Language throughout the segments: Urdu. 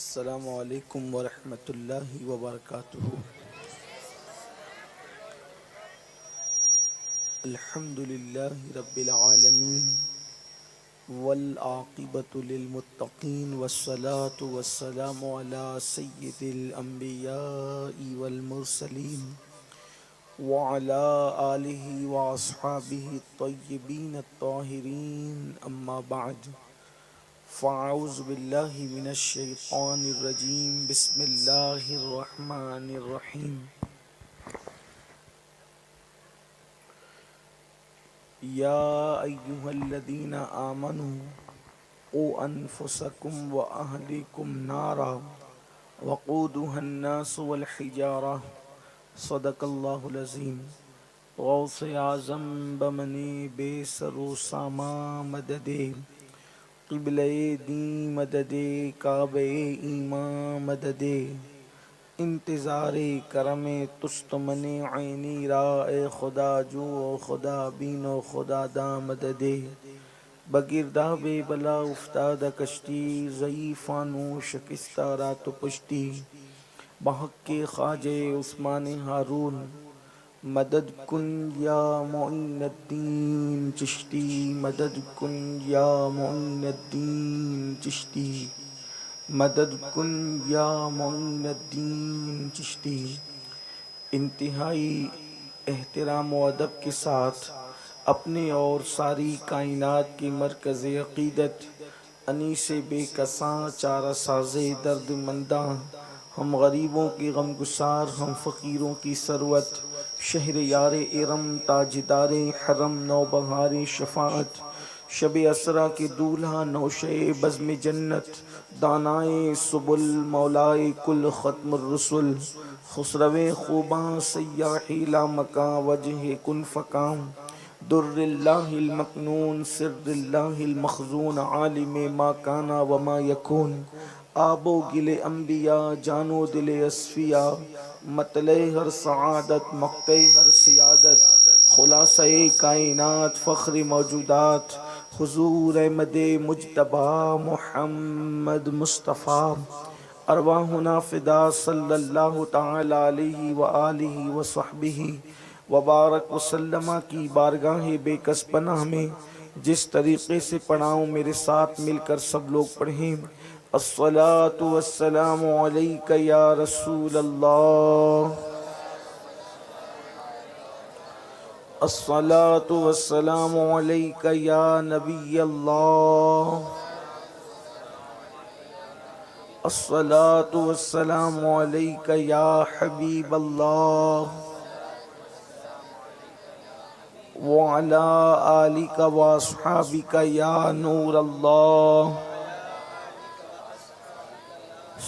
السلام علیکم ورحمۃ اللہ وبرکاتہ۔ الحمد للہ رب العالمین والعاقبۃ للمتقین والصلاة والسلام علی سید الانبیاء والمرسلین وعلی آلہ واصحابہ الطیبین الطاہرین، اما بعد فاعوذ باللہ من الشیطان الرجیم، بسم اللہ الرحمن الرحیم۔ یا ایہا الذین آمنوا قوا انفسکم واہلیکم نارا وقودها الناس والحجارہ، صدق اللہ العظیم۔ غوث اعظم بمنی بے سر و ساما مددے، قبلہ دین مددے، کعبہ ایمان مددے، انتظار کرم تست من عینی را، اے خدا جو و خدا بین و خدا دا مددے۔ بگرداب بلا افتاد کشتی، ضعیفانو شکستہ رات و پشتی، بحق کے خواجہ عثمان ہارون، مدد کن یا معین الدین چشتی، مدد کن یا معین الدین چشتی، مدد کن یا معین الدین چشتی۔ انتہائی احترام و ادب کے ساتھ اپنے اور ساری کائنات کی مرکز عقیدت، انیس بے کساں چارہ ساز درد منداں، ہم غریبوں کی غمگسار، ہم فقیروں کی ثروت، شہر یار ارم، تاجدار حرم، نوبہار شفاعت، شب اسرا کے دولہا، نوشے بزم جنت، دانائے سبل، مولائے کل ختم الرسل، خسرو خوباں، سیاحی لامکاں، وجہ کن فکاں، در اللہ المکنون، سر اللہ المخزون، عالم ما کانا وما یکون، آب و گل انبیاء، جان و دل اصفیاء، مطلع ہر سعادت، مقطع ہر سیادت، خلاصہ کائنات، فخر موجودات، حضور احمد مجتبیٰ محمد مصطفیٰ، ارواحنا فدا صلی اللہ تعالی علیہ وآلہ وصحبہ وبارک وسلم کی بارگاہ بے کس پناہ میں جس طریقے سے پڑھاؤں، میرے ساتھ مل کر سب لوگ پڑھیں۔ الصلاۃ والسلام علیک یا رسول اللہ، الصلاۃ والسلام علیک یا نبی اللہ، الصلاۃ والسلام علیک یا حبیب اللہ، وعلی آلک واصحابک یا نور اللہ،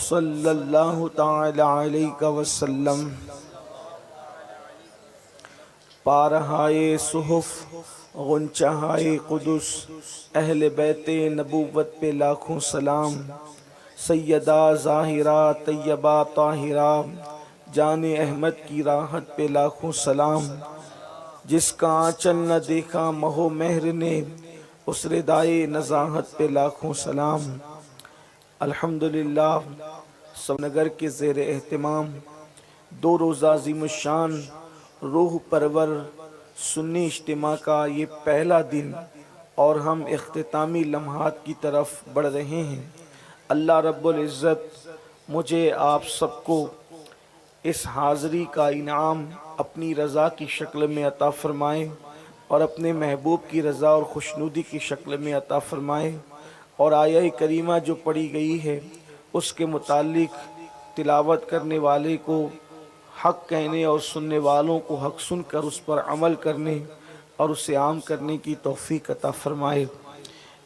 صلی اللہ تعالی علیہ وسلم۔ پارہائے صحف، غنچہائے قدس، اہل بیت نبوت پہ لاکھوں سلام، سیدہ ظاہرہ طیبہ طاہرہ، جان احمد کی راحت پہ لاکھوں سلام، جس کا آنچل نہ دیکھا مہ و مہر نے، اس ردائے نزاہت پہ لاکھوں سلام۔ الحمدللہ سب نگر کے زیر اہتمام دو روزہ عظیم الشان روح پرور سنی اجتماع کا یہ پہلا دن، اور ہم اختتامی لمحات کی طرف بڑھ رہے ہیں۔ اللہ رب العزت مجھے آپ سب کو اس حاضری کا انعام اپنی رضا کی شکل میں عطا فرمائے، اور اپنے محبوب کی رضا اور خوشنودی کی شکل میں عطا فرمائے، اور آیہ کریمہ جو پڑھی گئی ہے اس کے متعلق تلاوت کرنے والے کو حق کہنے اور سننے والوں کو حق سن کر اس پر عمل کرنے اور اسے عام کرنے کی توفیق عطا فرمائے۔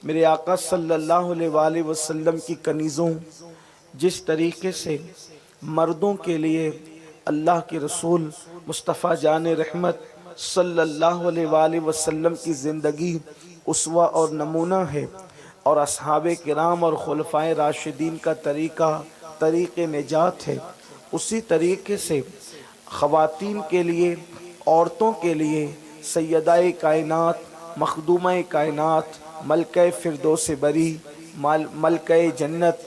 میرے آقا صلی اللہ علیہ وآلہ وسلم کی کنیزوں، جس طریقے سے مردوں کے لیے اللہ کے رسول مصطفیٰ جان رحمت صلی اللہ علیہ وآلہ وسلم کی زندگی اسوہ اور نمونہ ہے، اور اصحاب کرام اور خلفائے راشدین کا طریقہ طریق نجات ہے، اسی طریقے سے خواتین کے لیے، عورتوں کے لیے سیدہ کائنات، مخدومہ کائنات، ملکہ فردوس بری، ملکہ جنت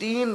3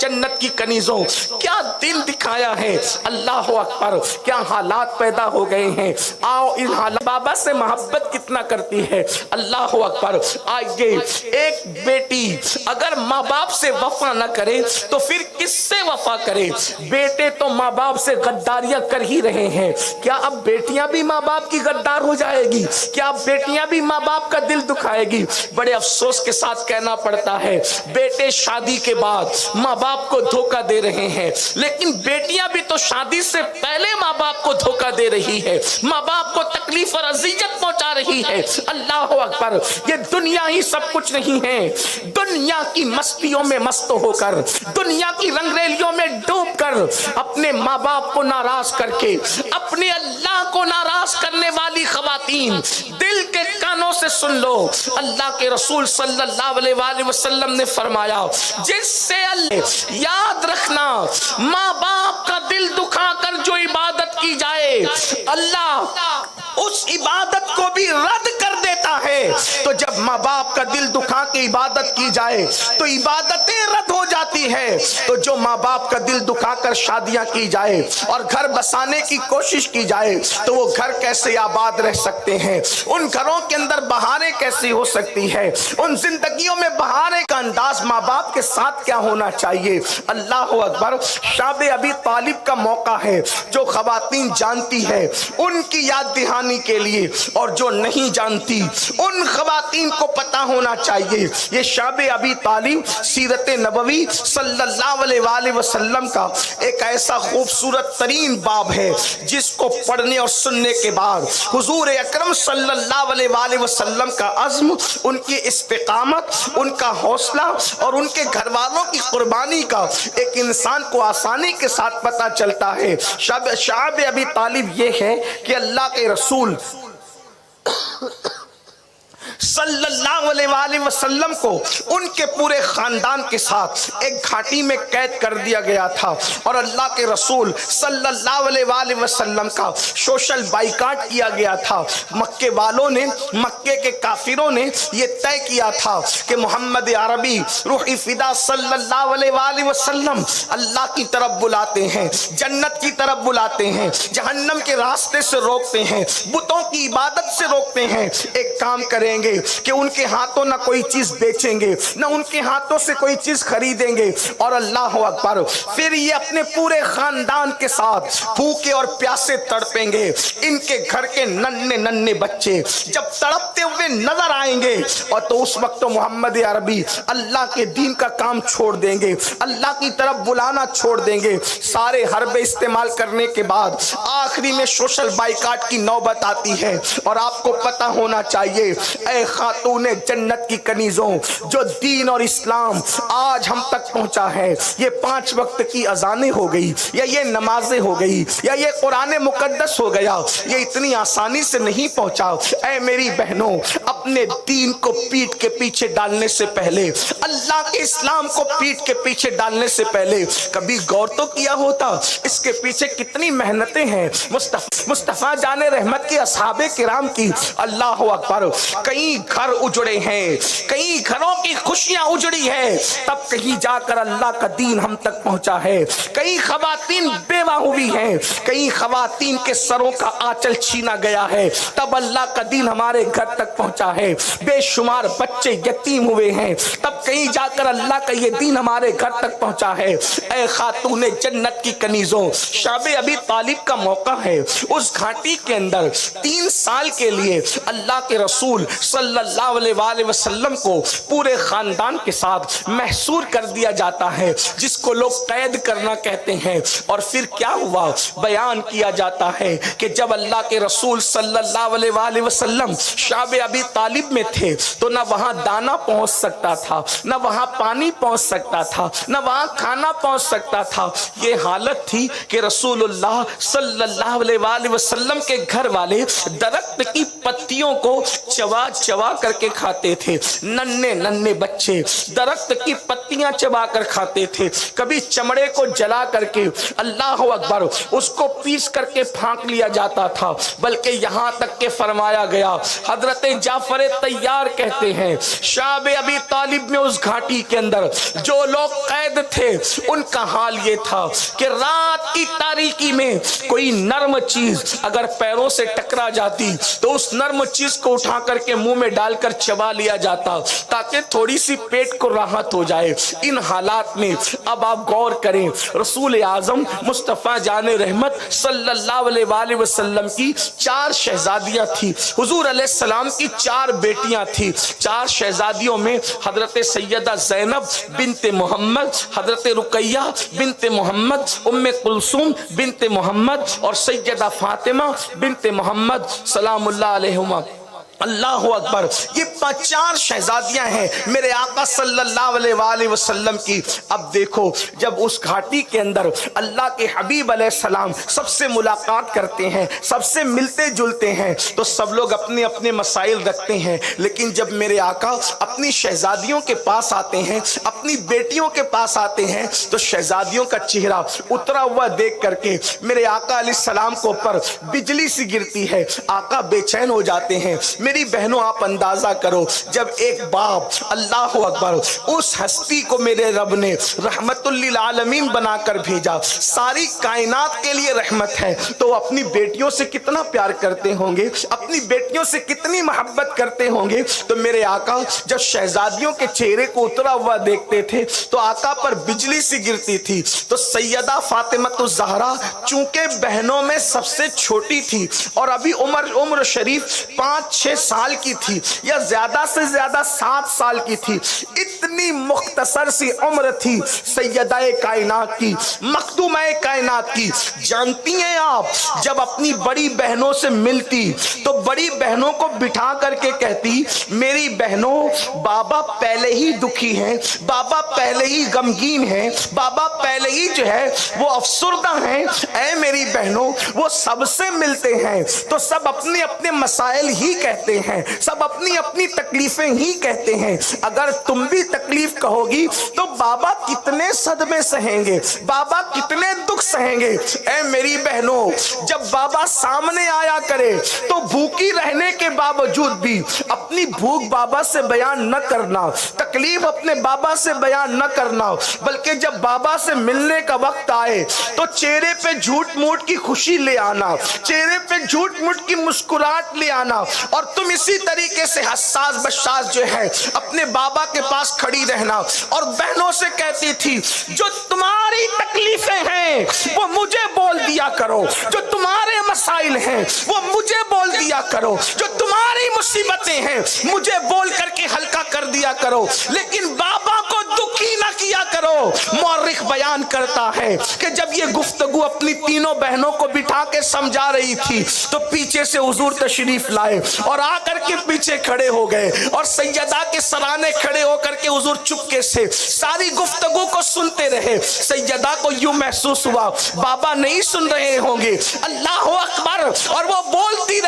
جنت کی کنیزوں کیا دل دکھایا ہے، اللہ اکبر کیا حالات پیدا ہو گئے ہیں۔ آؤ ان حالات بابا سے محبت کتنا کرتی ہے، اللہ اکبر۔ آئیے ایک بیٹی اگر ماں باپ سے وفا نہ کرے تو پھر کس سے وفا کرے؟ بیٹے تو ماں باپ سے غداریاں کر ہی رہے ہیں، کیا اب بیٹیاں بھی ماں باپ کی غدار ہو جائے گی؟ کیا اب بیٹیاں بھی ماں باپ کا دل دکھائے گی؟ بڑے افسوس کے ساتھ کہنا پڑتا ہے بیٹے شادی کے بعد ماں باپ کو دھوکہ دے رہے ہیں، لیکن بیٹیاں بھی تو شادی سے پہلے ماں باپ کو دھوکہ دے رہی ہے، ماں باپ کو تکلیف اور اذیت پہنچا رہی ہے۔ اللہ اکبر، یہ دنیا ہی سب کچھ نہیں ہے۔ دنیا کی مستیوں میں مست ہو کر، دنیا کی رنگ ریلیوں میں ڈوب کر، اپنے ماں باپ کو ناراض کر کے، اپنے اللہ کو ناراض کرنے والی خواتین دل کے کانوں سے سن لو، اللہ کے رسول صلی اللہ علیہ وآلہ وسلم نے فرمایا جس سے اللہ یاد رکھنا ماں باپ کا دل دکھا کر جو عبادت کی جائے اللہ اس عبادت کو بھی رد کر دیتا ہے۔ تو جب ماں باپ کا دل دکھا کے عبادت کی جائے تو عبادتیں رد ہو جاتی ہے، تو جو ماں باپ کا دل دکھا کر شادیاں کی جائے اور گھر بسانے کی کوشش کی جائے تو وہ گھر کیسے آباد رہ سکتے ہیں؟ ان گھروں کے اندر بہاریں کیسی ہو سکتی ہے؟ ان زندگیوں میں بہاریں کا انداز ماں باپ کے ساتھ کیا ہونا چاہیے؟ اللہ اکبر، شاب ابی طالب کا موقع ہے، جو خواتین جانتی ہے ان کی یاد دہانی کے لیے، اور جو نہیں جانتی ان خواتین کو پتا ہونا چاہیے۔ یہ شاب ابی طالب سیرت نبوی صلی اللہ علیہ وآلہ وسلم کا ایک ایسا خوبصورت ترین باب ہے جس کو پڑھنے اور سننے کے بعد حضور اکرم صلی اللہ علیہ وآلہ وسلم کا عزم، ان کی استقامت، ان کا حوصلہ اور ان کے گھر والوں کی قربانی کا ایک انسان کو آسانی کے ساتھ پتا چلتا ہے۔ شعب ابی طالب یہ ہے کہ اللہ کے رسول صلی اللہ علیہ وآلہ وسلم کو ان کے پورے خاندان کے ساتھ ایک گھاٹی میں قید کر دیا گیا تھا، اور اللہ کے رسول صلی اللہ علیہ وآلہ وسلم کا سوشل بائیکاٹ کیا گیا تھا۔ مکے والوں نے، مکے کے کافروں نے یہ طے کیا تھا کہ محمد عربی روح فدا صلی اللہ علیہ وآلہ وسلم اللہ کی طرف بلاتے ہیں، جنت کی طرف بلاتے ہیں، جہنم کے راستے سے روکتے ہیں، بتوں کی عبادت سے روکتے ہیں۔ ایک کام کریں گے کہ ان کے ہاتھوں نہ کوئی چیز بیچیں گے، نہ ان کے ہاتھوں سے کوئی چیز خریدیں گے، اور اللہ اکبر پھر یہ اپنے پورے خاندان کے ساتھ بھوکے اور پیاسے تڑپیں گے۔ ان کے گھر کے ننھے ننھے بچے جب تڑپتے ہوئے نظر آئیں گے، اور تو اس وقت تو محمد عربی اللہ کے دین کا کام چھوڑ دیں گے، اللہ کی طرف بلانا چھوڑ دیں گے۔ سارے حربے استعمال کرنے کے بعد آخری میں سوشل بائیکاٹ کی نوبت آتی ہے، اور آپ کو پتہ ہونا چاہیے اے خاتون جنت کی کنیزوں، جو دین اور اسلام آج ہم تک پہنچا ہے، یہ 5 وقت کی اذانیں ہو گئی، یا یہ نمازیں ہو گئی، یا یہ قرآن مقدس ہو گیا، یہ اتنی آسانی سے نہیں پہنچا۔ اے میری بہنوں، اپنے دین کو پیٹ کے پیچھے ڈالنے سے پہلے، اللہ کے اسلام کو پیٹ کے پیچھے ڈالنے سے پہلے کبھی غور تو کیا ہوتا اس کے پیچھے کتنی محنتیں ہیں؟ مصطفیٰ جان رحمت کی اصحاب کرام کی، اللہ اکبر، کئی گھر اجڑے ہیں، کئی گھروں کی خوشیاں اجڑی ہے، تب کہیں جا کر اللہ کا دین ہم تک پہنچا ہے۔ کئی خواتین بیوہ ہوئی ہیں، کئی خواتین کے سروں کا آنچل چھینا گیا ہے، تب اللہ کا دین ہمارے گھر تک پہنچا ہے۔ بے شمار بچے یتیم ہوئے ہیں، تب کہیں جا کر اللہ کا یہ دین ہمارے گھر تک پہنچا ہے۔ اے خاتون جنت کی کنیزوں، شاب ابی طالب کا موقع ہے، اس گھاٹی کے اندر 3 سال کے لیے اللہ کے رسول صلی اللہ علیہ وآلہ وسلم کو پورے خاندان کے ساتھ محصور کر دیا جاتا ہے، جس کو لوگ قید کرنا کہتے ہیں۔ اور پھر کیا ہوا؟ بیان کیا جاتا ہے کہ جب اللہ کے رسول صلی اللہ علیہ وآلہ وسلم شعب ابی طالب میں تھے تو نہ وہاں دانا پہنچ سکتا تھا، نہ وہاں پانی پہنچ سکتا تھا، نہ وہاں کھانا پہنچ سکتا تھا۔ یہ حالت تھی کہ رسول اللہ صلی اللہ علیہ وآلہ وسلم کے گھر والے درخت کی پتیوں کو چبا چبا کر کے کھاتے تھے۔ ننھے ننھے بچے درخت کی پتیاں چبا کر کھاتے تھے، کبھی چمڑے کو جلا کر کے، اللہ اکبر، اس کو پیس کر کے پھانک لیا جاتا تھا۔ بلکہ یہاں تک کہ فرمایا گیا، حضرت جعفر طیار کہتے ہیں شعب ابی طالب میں اس گھاٹی کے اندر جو لوگ قید تھے ان کا حال یہ تھا کہ رات کی تاریکی میں کوئی نرم چیز اگر پیروں سے ٹکرا جاتی تو اس نرم چیز کو اٹھا کر کے منہ میں ڈال کر چبا لیا جاتا تاکہ تھوڑی سی پیٹ کو راحت ہو جائے۔ ان حالات میں اب آپ غور کریں، رسول اعظم مصطفیٰ جان رحمت صلی اللہ علیہ وآلہ وسلم کی 4 شہزادیاں تھی، حضور علیہ السلام کی 4 بیٹیاں تھی۔ 4 شہزادیوں میں حضرت سیدہ زینب بنت محمد، حضرت رقیہ بنت محمد، ام کلثوم بنت محمد اور سیدہ فاطمہ بنت محمد سلام اللہ علیہما۔ اللہ اکبر، یہ 4 شہزادیاں ہیں میرے آقا صلی اللہ علیہ وآلہ وسلم کی۔ اب دیکھو جب اس گھاٹی کے اندر اللہ کے حبیب علیہ السلام سب سے ملاقات کرتے ہیں، سب سے ملتے جلتے ہیں تو سب لوگ اپنے اپنے مسائل رکھتے ہیں، لیکن جب میرے آقا اپنی شہزادیوں کے پاس آتے ہیں، اپنی بیٹیوں کے پاس آتے ہیں تو شہزادیوں کا چہرہ اترا ہوا دیکھ کر کے میرے آقا علیہ السلام کو پر بجلی سی گرتی ہے، آقا بے چین ہو جاتے ہیں۔ میری بہنوں آپ اندازہ کرو جب ایک باپ، اللہ اکبر، اس ہستی کو میرے رب نے رحمت للعالمین بنا کر بھیجا، ساری کائنات کے لیے رحمت ہے، تو اپنی بیٹیوں سے کتنا پیار کرتے ہوں گے، اپنی بیٹیوں سے کتنی محبت کرتے ہوں گے۔ تو میرے آقا جب شہزادیوں کے چہرے کو اترا ہوا دیکھتے تھے تو آقا پر بجلی سی گرتی تھی۔ تو سیدہ فاطمہ الزہرا چونکہ بہنوں میں سب سے چھوٹی تھی اور ابھی عمر شریف 5-6 سال کی تھی یا زیادہ سے زیادہ 7 سال کی تھی، اتنی مختصر سی عمر تھی سیدہ کائنات کی، مخدومہ کائنات کی۔ جانتی ہیں آپ جب اپنی بڑی بہنوں سے ملتی تو بڑی بہنوں کو بٹھا کر کے کہتی میری بہنوں بابا پہلے ہی دکھی ہیں، بابا پہلے ہی غمگین ہیں، بابا پہلے ہی جو ہے وہ افسردہ ہیں، اے میری بہنوں وہ سب سے ملتے ہیں تو سب اپنے اپنے مسائل ہی کہتے ہیں، سب اپنی اپنی تکلیفیں ہی کہتے ہیں، اگر تم بھی تکلیف کہو گی تو بابا کتنے صدمے سہیں گے، بابا کتنے دکھ سہیں گے۔ اے میری بہنوں جب بابا سامنے آیا کرے تو بھوکی رہنے کے باوجود بھی اپنی بھوک بابا سے بیان نہ کرنا، تکلیف اپنے بابا سے بیان نہ کرنا، بلکہ جب بابا سے ملنے کا وقت آئے تو چہرے پہ جھوٹ موٹ کی خوشی لے آنا، چہرے پہ جھوٹ موٹ کی مسکراہٹ لے آنا، اور تم اسی طریقے سے حساس بشاس جو ہے اپنے بابا کے پاس کھڑی رہنا۔ اور بہنوں سے کہتی تھی جو تمہاری تکلیفیں ہیں وہ مجھے بول دیا کرو، جو تمہارے مسائل ہیں وہ مجھے بول دیا کرو، جو تمہاری مصیبتیں ہیں مجھے بول کر کے ہلکا کر دیا کرو، لیکن بابا کو دکھی نہ کیا کرو۔ مورخ بیان کرتا ہے کہ جب یہ گفتگو اپنی تینوں بہنوں کو بٹھا کے سمجھا رہی تھی تو پیچھے سے حضور تشریف لائے اور آ کر کے پیچھے کھڑے ہو گئے اور سیدہ کے سرانے کھڑے ہو کر کے حضور چپکے سے ساری گفتگو کو سنتے رہے۔ سیدہ کو یوں محسوس ہوا بابا نہیں سن رہے ہوں گے، اللہ اکبر، اور وہ بولتی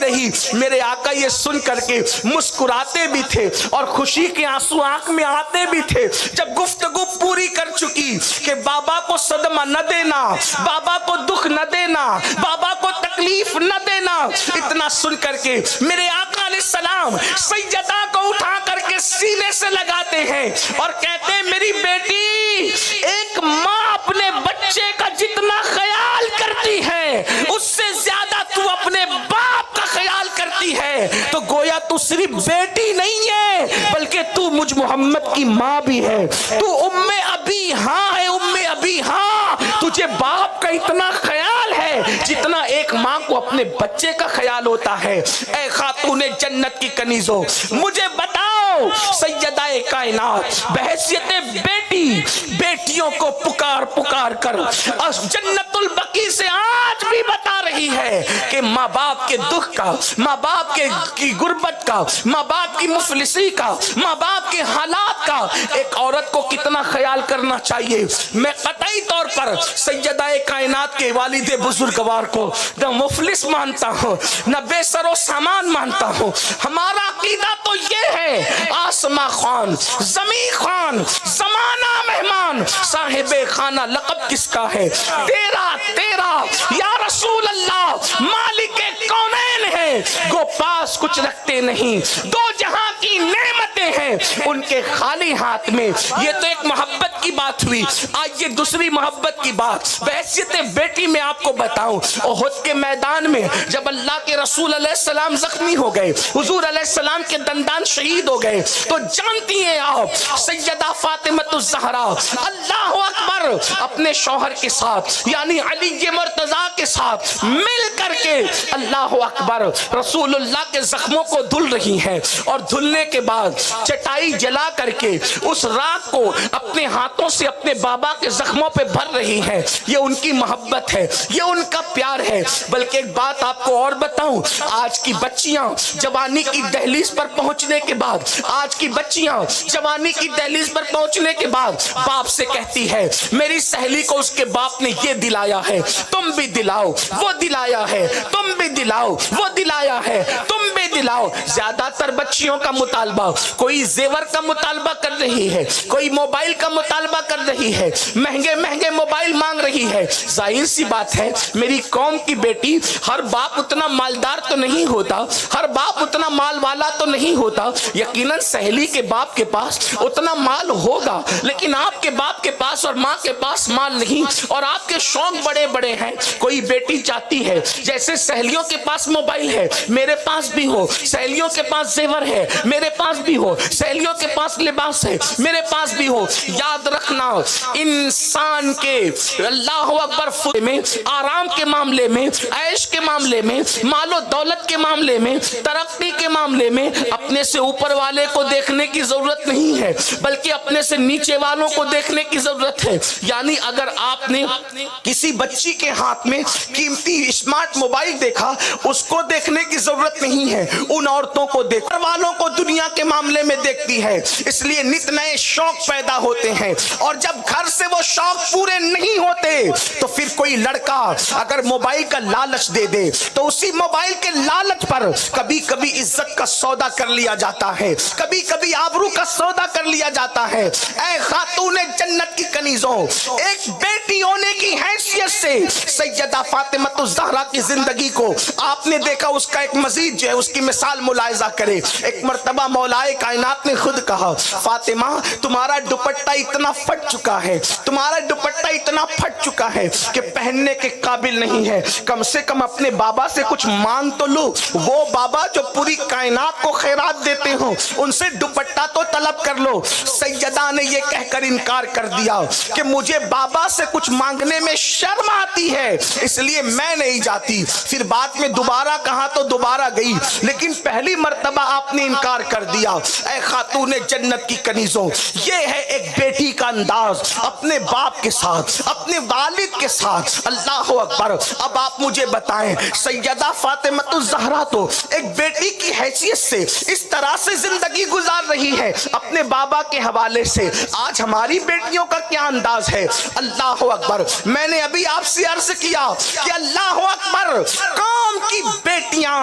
رہی۔ میرے آقا یہ سن کر کے مسکراتے بھی تھے اور خوشی کے آنسو آنکھ میں آتے بھی تھے۔ جب گفتگو پوری کر چکی کہ بابا کو صدمہ نہ دینا، بابا کو دکھ نہ دینا، بابا کو تکلیف نہ دینا، اتنا سن کر کے میرے آقا علیہ السلام سیدہ کو اٹھا کر کے سینے سے لگاتے ہیں اور کہتے ہیں میری بیٹی، ایک ماں اپنے بچے کا جتنا خیال کرتی ہے اس سے زیادہ تو اپنے باپ کا خیال کرتی ہے، تو گویا تو صرف بیٹی نہیں ہے بلکہ تو مجھ محمد کی ماں بھی ہے، تو ام ابی ہاں ہے، ام ابی ہاں، تجھے باپ کا اتنا خیال ہے جتنا ایک ماں کو اپنے بچے کا خیال ہوتا ہے۔ اے خاتون جنت کی کنیزوں مجھے بتاؤ، سیدہ کائنات بحیثیت بیٹی بیٹیوں کو پکار کر اور جنت البقیع سے آج بھی بتا رہی ہے کہ ماں باپ کے دکھ کا، ماں باپ کی غربت کا، ماں باپ کی مفلسی کا، ماں باپ کے حالات کا ایک عورت کو کتنا خیال کرنا چاہیے۔ میں قطعی طور پر سیدہ کائنات کے والد بزرگوار کو نہ مفلس مانتا ہوں نہ بے سر و سامان مانتا ہوں۔ ہمارا عقیدہ تو یہ ہے آسماں خان، زمین خان، زمانہ مہمان، صاحب خانہ لقب کس کا ہے؟ تیرا یا رسول اللہ مالک کونین ہے، گو پاس کچھ رکھتے نہیں، دو جہاں کی نعمتیں ہوتے ہیں ان کے خالی ہاتھ میں. یہ تو ایک محبت کی بات ہوئی. آج یہ دوسری محبت کی بات بحیثیت بیٹی میں آپ کو بتاؤں. احد کے میدان میں جب اللہ کے رسول علیہ السلام زخمی ہو گئے, حضور علیہ السلام کے دندان شہید ہو گئے, تو جانتی ہیں آپ سیدہ فاطمہ الزہرا اللہ اکبر اپنے شوہر کے ساتھ یعنی علی مرتضیٰ کے ساتھ مل کر کے اللہ اکبر رسول اللہ کے زخموں کو دھل رہی ہیں, اور دھلنے کے بعد چٹائی جلا کر کے اس راکھ کو اپنے ہاتھوں سے اپنے بابا کے زخموں پہ بھر رہی ہیں. یہ ان کی محبت ہے, یہ ان کا پیار ہے. بلکہ ایک بات آپ کو اور بتاؤں, آج کی بچیاں جوانی کی دہلیز پر پہنچنے کے بعد آج کی بچیاں جوانی کی دہلیز پر پہنچنے کے بعد باپ سے کہتی ہے میری سہیلی کو اس کے باپ نے یہ دلایا ہے, تم بھی دلاؤ, وہ دلایا ہے, تم بھی دلاؤ, وہ دلایا ہے, تم بھی دلاؤ. زیادہ تر بچیوں کا مطالبہ, کوئی زیور کا مطالبہ کر رہی ہے, کوئی موبائل کا مطالبہ کر رہی ہے, مہنگے مہنگے موبائل مانگ رہی ہے. ظاہر سی بات ہے میری قوم کی بیٹی, ہر باپ اتنا مالدار تو نہیں ہوتا, ہر باپ اتنا مال والا تو نہیں ہوتا. یقیناً سہیلی کے باپ کے پاس اتنا مال ہوگا, لیکن آپ کے باپ کے پاس اور ماں کے پاس مال نہیں, اور آپ کے شوق بڑے بڑے ہیں. کوئی بیٹی چاہتی ہے جیسے سہیلیوں کے پاس موبائل ہے میرے پاس بھی ہو, سہیلیوں کے پاس زیور ہے میرے پاس بھی ہو, سہیلیوں کے پاس لباس ہے میرے پاس بھی ہو. یاد رکھنا انسان کے اللہ اکبر میں, آرام کے معاملے میں, عیش کے معاملے میں, مال و دولت کے معاملے میں, ترقی کے معاملے میں اپنے سے اوپر والے کو دیکھنے کی ضرورت نہیں ہے, بلکہ اپنے سے نیچے والوں کو دیکھنے کی ضرورت ہے. یعنی اگر آپ نے کسی بچی کے ہاتھ میں قیمتی اسمارٹ موبائل دیکھا, اس کو دیکھنے کی ضرورت نہیں ہے, ان عورتوں کو دیکھو والوں کو دنیا کے معاملے میں دیکھتی ہے. اس لیے نت نئے شوق پیدا ہوتے ہیں, اور جب گھر سے وہ شوق پورے نہیں ہوتے تو پھر کوئی لڑکا اگر موبائل کا لالچ دے دے تو اسی موبائل کے لالچ پر کبھی کبھی عزت کا سودا کر لیا جاتا ہے, کبھی کبھی آبرو کا سودا کر لیا جاتا ہے. اے خاتون جنت کی کنیزوں, ایک بیٹی ہونے کی حیثیت سے سیدہ فاطمہ الزہرا کی زندگی کو آپ نے دیکھا, اس کا ایک مزید جو ہے اس کی مثال ملاحظہ کرے. ایک مرتبہ مولائے کائنات نے خود کہا فاطمہ تمہارا دوپٹہ اتنا پھٹ چکا ہے, تمہارا دوپٹہ اتنا پھٹ چکا ہے کہ پہننے کے قابل نہیں ہے, کم سے کم اپنے بابا سے کچھ مانگ تو لو, وہ بابا جو پوری کائنات کو خیرات دیتے ہوں ان سے دوپٹہ تو طلب کر لو. سیدہ نے یہ کہہ کر انکار کر دیا کہ مجھے بابا سے کچھ مانگنے میں شرم آتی ہے اس لیے میں نہیں جاتی. پھر بعد میں دوبارہ کہا تو دوبارہ گئی, لیکن پہلی مرتبہ آپ نے انکار کر دیا. اے خاتون جنت کی کنیزوں, یہ ہے ایک بیٹی کا انداز اپنے باپ کے ساتھ, اپنے والد کے ساتھ. اللہ اکبر. اب آپ مجھے بتائیں سیدہ فاطمہ الزہرا تو ایک بیٹی کی حیثیت سے اس طرح سے زندگی گزار رہی ہے اپنے بابا کے حوالے سے, آج ہماری بیٹیوں کا کیا انداز ہے؟ اللہ اکبر. میں نے ابھی آپ سے عرض کیا کہ اللہ اکبر قوم کی بیٹیاں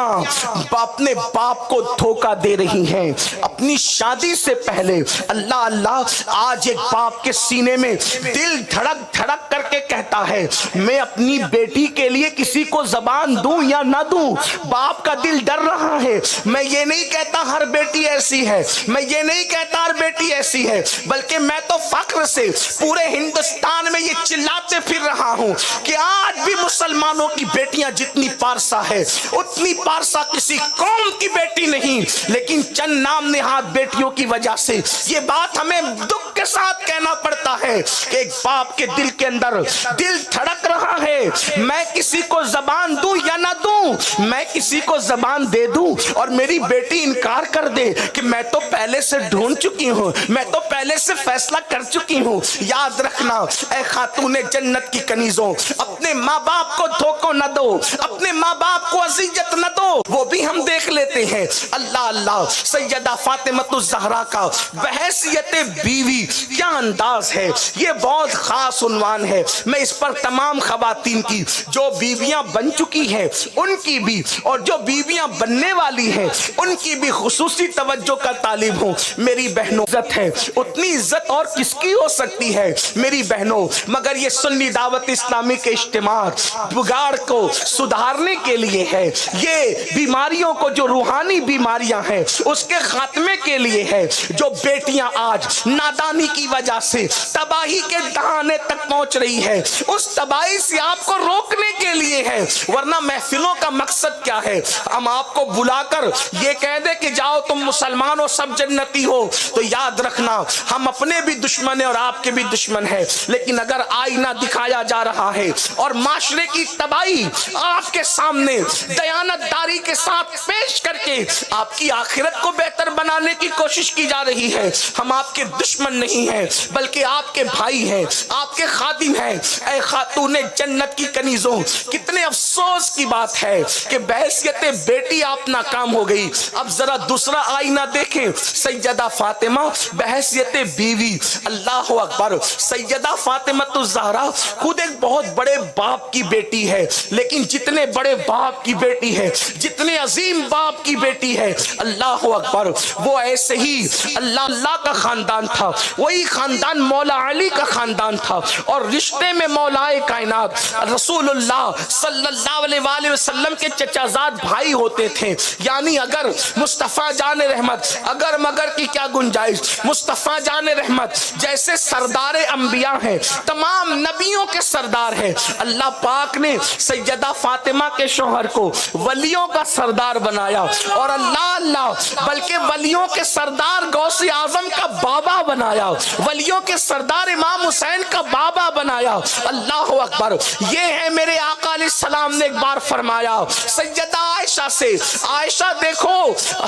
اپنے باپ کو دھوکہ دے رہی ہیں اپنی شادی سے پہلے. اللہ اللہ, آج ایک باپ کے سینے میں دل دھڑک دھڑک کر کے کہتا ہے میں اپنی بیٹی کے لیے کسی کو زبان دوں یا نہ دوں. باپ کا دل ڈر رہا ہے. میں یہ نہیں کہتا ہر بیٹی ایسی ہے, میں یہ نہیں کہتا ہر بیٹی ایسی ہے, بلکہ میں تو فخر سے پورے ہندوستان میں یہ چلاتے پھر رہا ہوں کہ آج بھی مسلمانوں کی بیٹیاں جتنی پارسا ہے اتنی پارسا کسی قوم کی بیٹی نہیں. لیکن چند نام نہاد بیٹیوں کی وجہ سے یہ بات ہمیں دکھ کے ساتھ کہنا پڑتا ہے کہ ایک باپ کے دل کے اندر دل دھڑک رہا ہے میں کسی کو زبان دوں یا نہ دوں, میں کسی کو زبان دے دوں اور میری بیٹی انکار کر دے کہ میں تو پہلے سے ڈھونڈ چکی ہوں, میں تو پہلے سے فیصلہ کر چکی ہوں. یاد رکھنا اے خاتون جنت کی کنیزوں, اپنے ماں باپ کو دھوکہ نہ دو, اپنے ماں باپ کو اذیت نہ دو, وہ بھی ہم دیکھ لیتے ہیں. اللہ اللہ, سیدہ فاطمہ الزہرا کا بحیثیت بیوی کیا انداز ہے, یہ بہت خاص عنوان ہے. میں اس پر تمام خواتین کی جو بیویاں بن چکی ہیں ان ان کی بھی اور جو بیویاں بننے والی ہیں ان کی بھی خصوصی توجہ کا طالب ہوں۔ میری بہنوں عزت ہے، اتنی عزت اور کس کی ہو سکتی ہے میری بہنوں، مگر یہ سنی دعوت اسلامی کے اجتماع بگاڑ کو سدھارنے کے لیے ہے، یہ بیماریوں کو جو روحانی بیماریاں ہیں اس کے خاتمے کے لیے ہے۔ جو بیٹیاں آج نادانی کی وجہ سے تباہی کے دہانے تک پہنچ رہی ہے، اس تباہی سے آپ کو روکنے کے لیے ہے، ورنہ محفلوں کا مقصد کیا ہے؟ ہم آپ کو بلا کر یہ کہہ دے کہ جاؤ تم مسلمان ہو سب جنتی ہو، تو یاد رکھنا ہم اپنے بھی دشمن ہیں اور آپ کے بھی دشمن ہیں۔ لیکن اگر آئینہ دکھایا جا رہا ہے اور معاشرے کی تباہی آپ کے سامنے دیانتداری کے ساتھ پیش کر کے آپ کی آخرت کو بہتر بنانے کی کوشش کی جا رہی ہے، ہم آپ کے دشمن نہیں ہیں بلکہ آپ کے بھائی ہیں، آپ کے خادم ہیں۔ اے خاتون جنت کی کنیزوں، کتنے افسوس کی بات ہے کہ بحیثیت بیٹی آپ ناکام ہو گئی۔ اب ذرا دوسرا آئینہ دیکھیں، سیدہ فاطمہ بحیثیت بیوی، اللہ اکبر، سیدہ فاطمہ الزہرا خود ایک بہت بڑے باپ کی بیٹی ہے، لیکن جتنے بڑے باپ کی بیٹی ہے، جتنے عظیم باپ کی بیٹی ہے، اللہ اکبر، وہ ایسے ہی اللہ کا خاندان تھا، وہی خاندان مولا علی کا خاندان تھا، اور رشتے میں مولا کائنات رسول اللہ صلی اللہ علیہ وآلہ وسلم کے چچا زاد بھائی ہوتے تھے۔ یعنی اگر مصطفیٰ جان رحمت، اگر مگر کی کیا گنجائش، مصطفیٰ جان رحمت جیسے سردار انبیاء ہیں، تمام نبیوں کے سردار ہیں، اللہ پاک نے سیدہ فاطمہ کے شوہر کو ولیوں کا سردار بنایا، اور اللہ بلکہ ولیوں کے سردار غوث اعظم کا بابا بنایا، ولیوں کے سردار امام حسین کا بابا بنایا۔ اللہ اکبر، یہ ہے میرے آقا علیہ السلام نے ایک بار فرمایا سیدہ عائشہ سے، عائشہ دیکھو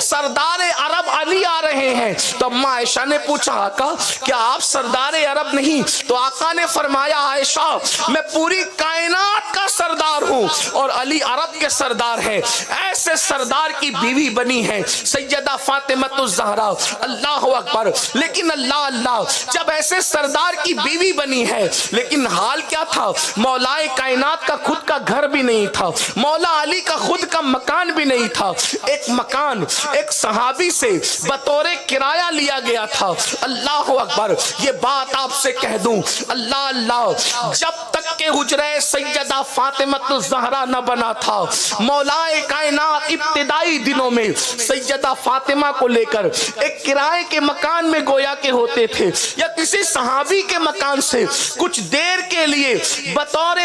سردار عرب علی آ رہے ہیں، تو اماں عائشہ نے پوچھا آقا کیا آپ سردار عرب نہیں؟ تو آقا نے فرمایا عائشہ میں پوری کائنات کا سردار ہوں اور علی عرب کے سردار ہیں۔ ایسے سردار کی بیوی بنی ہے سیدہ فاطمہ الزہرا، اللہ اکبر۔ لیکن اللہ جب ایسے سردار کی بیوی بنی ہے، لیکن حال کیا تھا؟ مولا کائنات کا خود کا گھر بھی نہیں تھا، مولا علی کا خود کا مکان بھی نہیں تھا، ایک مکان ایک صحابی سے بطور کرایہ لیا گیا تھا۔ اللہ اکبر، یہ بات آپ سے کہہ دوں، اللہ جب تک کہ حجرہ سیدہ فاطمہ الزہرا نہ بنا تھا، مولا کائنات ابتدائی دنوں میں سیدہ فاطمہ کو لے کر ایک کرائے کے مکان میں گویا کے ہوتے تھے، یا کسی صحابی کے مکان سے کچھ دیر کے لیے بطور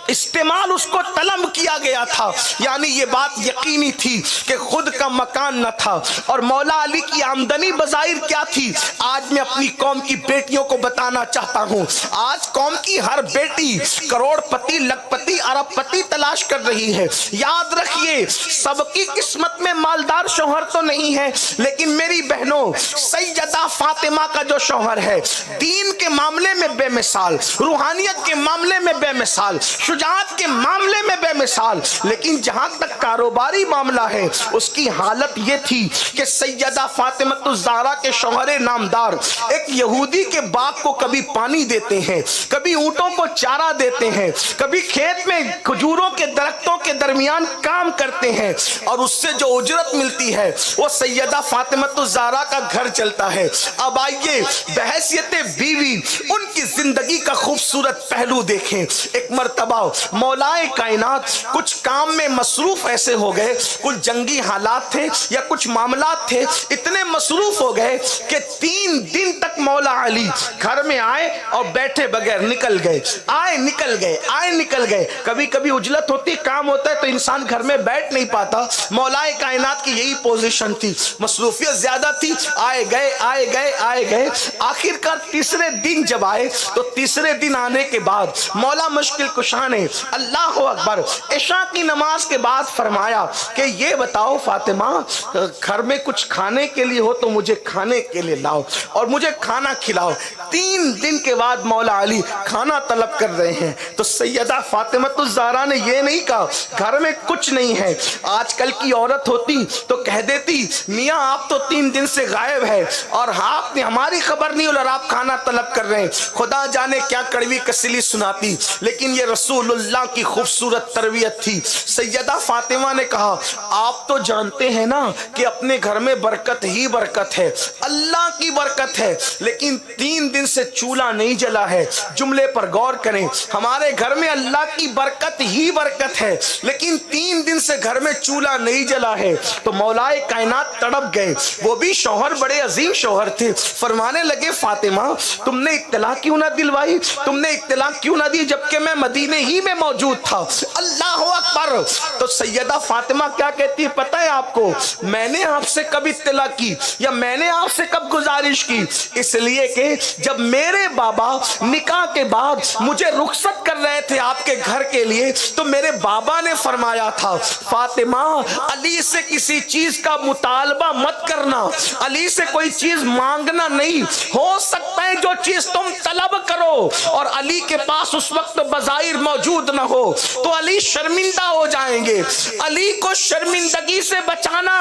استعمال اس کو طلب کیا گیا تھا۔ یعنی یہ بات یقینی تھی کہ خود کا مکان نہ تھا، اور مولا علی کی آمدنی بظاہر کیا تھی؟ آج میں اپنی قوم کی بیٹیوں کو بتانا چاہتا ہوں، آج قوم کی ہر بیٹی کروڑ پتی، لکھ پتی، ارب پتی تلاش کر رہی ہے۔ یاد رکھیے سب کی قسمت میں مالدار شوہر تو نہیں ہے، لیکن میری بہنوں سیدہ فاطمہ کا جو شوہر ہے دین کے معاملے میں بے مثال، روحانیت کے معاملے میں بے مثال، شجاعت کے معاملے میں بے مثال، لیکن جہاں تک کاروباری معاملہ ہے اس کی حالت یہ تھی کہ سیدہ فاطمہ الزہرا کے شوہر نامدار ایک یہودی کے باغ کو کبھی پانی دیتے ہیں، کبھی اونٹوں کو چارہ دیتے ہیں، کبھی کھیت میں کھجوروں کے درختوں کے درمیان کام کرتے ہیں، اور اس سے جو اجرت ملتی ہے وہ سیدہ فاطمہ الزہرا کا گھر چلتا ہے۔ اب آئیے بحیثیت بیوی ان کی زندگی کا خوبصورت پہلو دیکھیں۔ ایک مرتبہ مولا کائنات کچھ کام میں مصروف ایسے ہو گئے، کچھ جنگی حالات تھے یا کچھ معاملات تھے، اتنے مصروف ہو گئے کہ 3 دن تک مولا علی گھر میں آئے اور بیٹھے بغیر نکل گئے، آئے نکل گئے، آئے نکل گئے۔ کبھی کبھی اجلت ہوتی، کام ہوتا ہے تو انسان گھر میں بیٹھ نہیں پاتا، مولا کائنات کی یہی پوزیشن تھی، مصروفیت زیادہ تھی، آئے گئے آئے گئے آئے گئے۔ آخر کار تیسرے دن جب آئے تو تیسرے دن آنے کے بعد مولا مشکل کشا نے اللہ اکبر عشاء کی نماز کے بعد فرمایا کہ یہ بتاؤ فاطمہ گھر میں کچھ کھانے کے لیے ہو تو مجھے کھانے کے لیے لاؤ اور مجھے کھانا کھلاؤ۔ 3 دن کے بعد مولا علی کھانا طلب کر رہے ہیں تو سیدہ فاطمہ الزہرا نے یہ نہیں کہا گھر میں کچھ نہیں ہے۔ آج کل کی عورت ہوتی تو کہہ دیتی میاں آپ تو 3 دن سے غائب ہے اور آپ نے ہماری خبر نہیں اور آپ کھانا طلب کر رہے ہیں، خدا جانے کیا کڑوی کسلی سناتی۔ لیکن یہ رسول اللہ کی کی خوبصورت تربیت تھی. سیدہ فاطمہ نے کہا آپ تو جانتے ہیں نا کہ اپنے گھر میں برکت ہی برکت ہے, اللہ کی برکت ہے, لیکن 3 دن سے چولہا نہیں جلا ہے. جملے پر غور کریں, ہمارے گھر میں اللہ کی برکت ہی برکت ہے لیکن 3 دن سے گھر میں چولہا نہیں جلا ہے. تو مولائے کائنات تڑپ گئے, وہ بھی شوہر بڑے عظیم شوہر تھے. فرمانے لگے فاطمہ تم نے اطلاع کیوں نہ دلوائی, تم نے اطلاع کیوں نہ دی جبکہ میں مدینے ہی میں موجود تھا. اللہ اکبر. تو سیدہ فاطمہ کیا کہتی ہے پتہ ہے آپ کو, میں نے آپ سے کب اطلاع کی یا میں نے آپ سے کب گزارش کی, اس لیے کہ جب میرے بابا نکاح کے بعد مجھے رخصت کر رہے تھے آپ کے گھر کے لیے تو میرے بابا نے فرمایا تھا فاطمہ علی سے کسی چیز کا مطالبہ مت کرنا, علی سے کوئی چیز مانگنا نہیں, ہو سکتا ہے جو چیز تم طلب کرو اور علی کے پاس اس وقت بظاہر موجود نہ ہو تو علی شرمندہ ہو جائیں گے. علی کو شرمندگی سے بچانا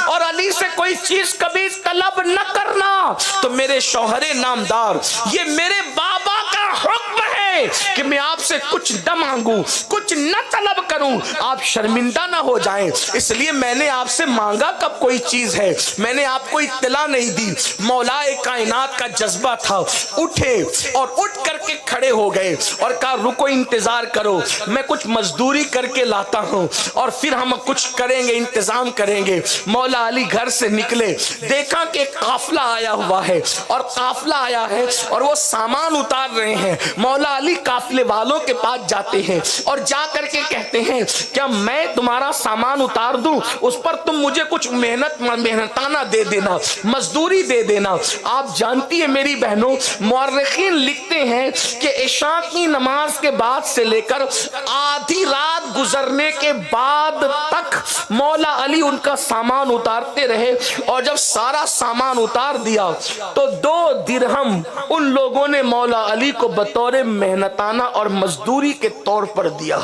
اور علی سے کوئی چیز کبھی طلب نہ کرنا. تو میرے شوہر نامدار یہ میرے بابا کا حکم ہے کہ میں آپ سے کچھ نہ مانگوں, کچھ نہ طلب کروں, آپ شرمندہ نہ ہو جائیں, اس لیے میں نے آپ سے مانگا کب کوئی چیز ہے, میں نے آپ کو اطلاع نہیں دی. مولائے کائنات کا جذبہ تھا, اٹھے اور اٹھ کر کے کھڑے ہو گئے اور کہا رکو انتظار کرو, میں کچھ مزدوری کر کے لاتا ہوں اور پھر ہم کچھ کریں گے, انتظام کریں گے. مولا علی گھر سے نکلے, دیکھا کہ قافلہ آیا ہوا ہے اور قافلہ آیا ہے اور وہ سامان اتار رہے ہیں. مولا علی قافلے والوں کے پاس جاتے ہیں اور جا کر کے کہتے ہیں کیا میں تمہارا سامان اتار دوں, اس پر تم مجھے کچھ محنتانہ دے دینا, مزدوری دے دینا. آپ جانتی ہیں میری بہنوں, مورخین لکھتے ہیں کہ عشاء کی نماز کے بعد سے لے کر آدھی رات گزرنے کے بعد تک مولا علی ان کا سامان اتارتے رہے اور جب سارا سامان اتار دیا تو 2 درہم ان لوگوں نے مولا علی کو بطور محنتانہ اور مزدوری کے طور پر دیا.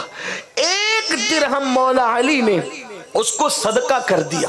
1 درہم مولا علی نے اس کو صدقہ کر دیا,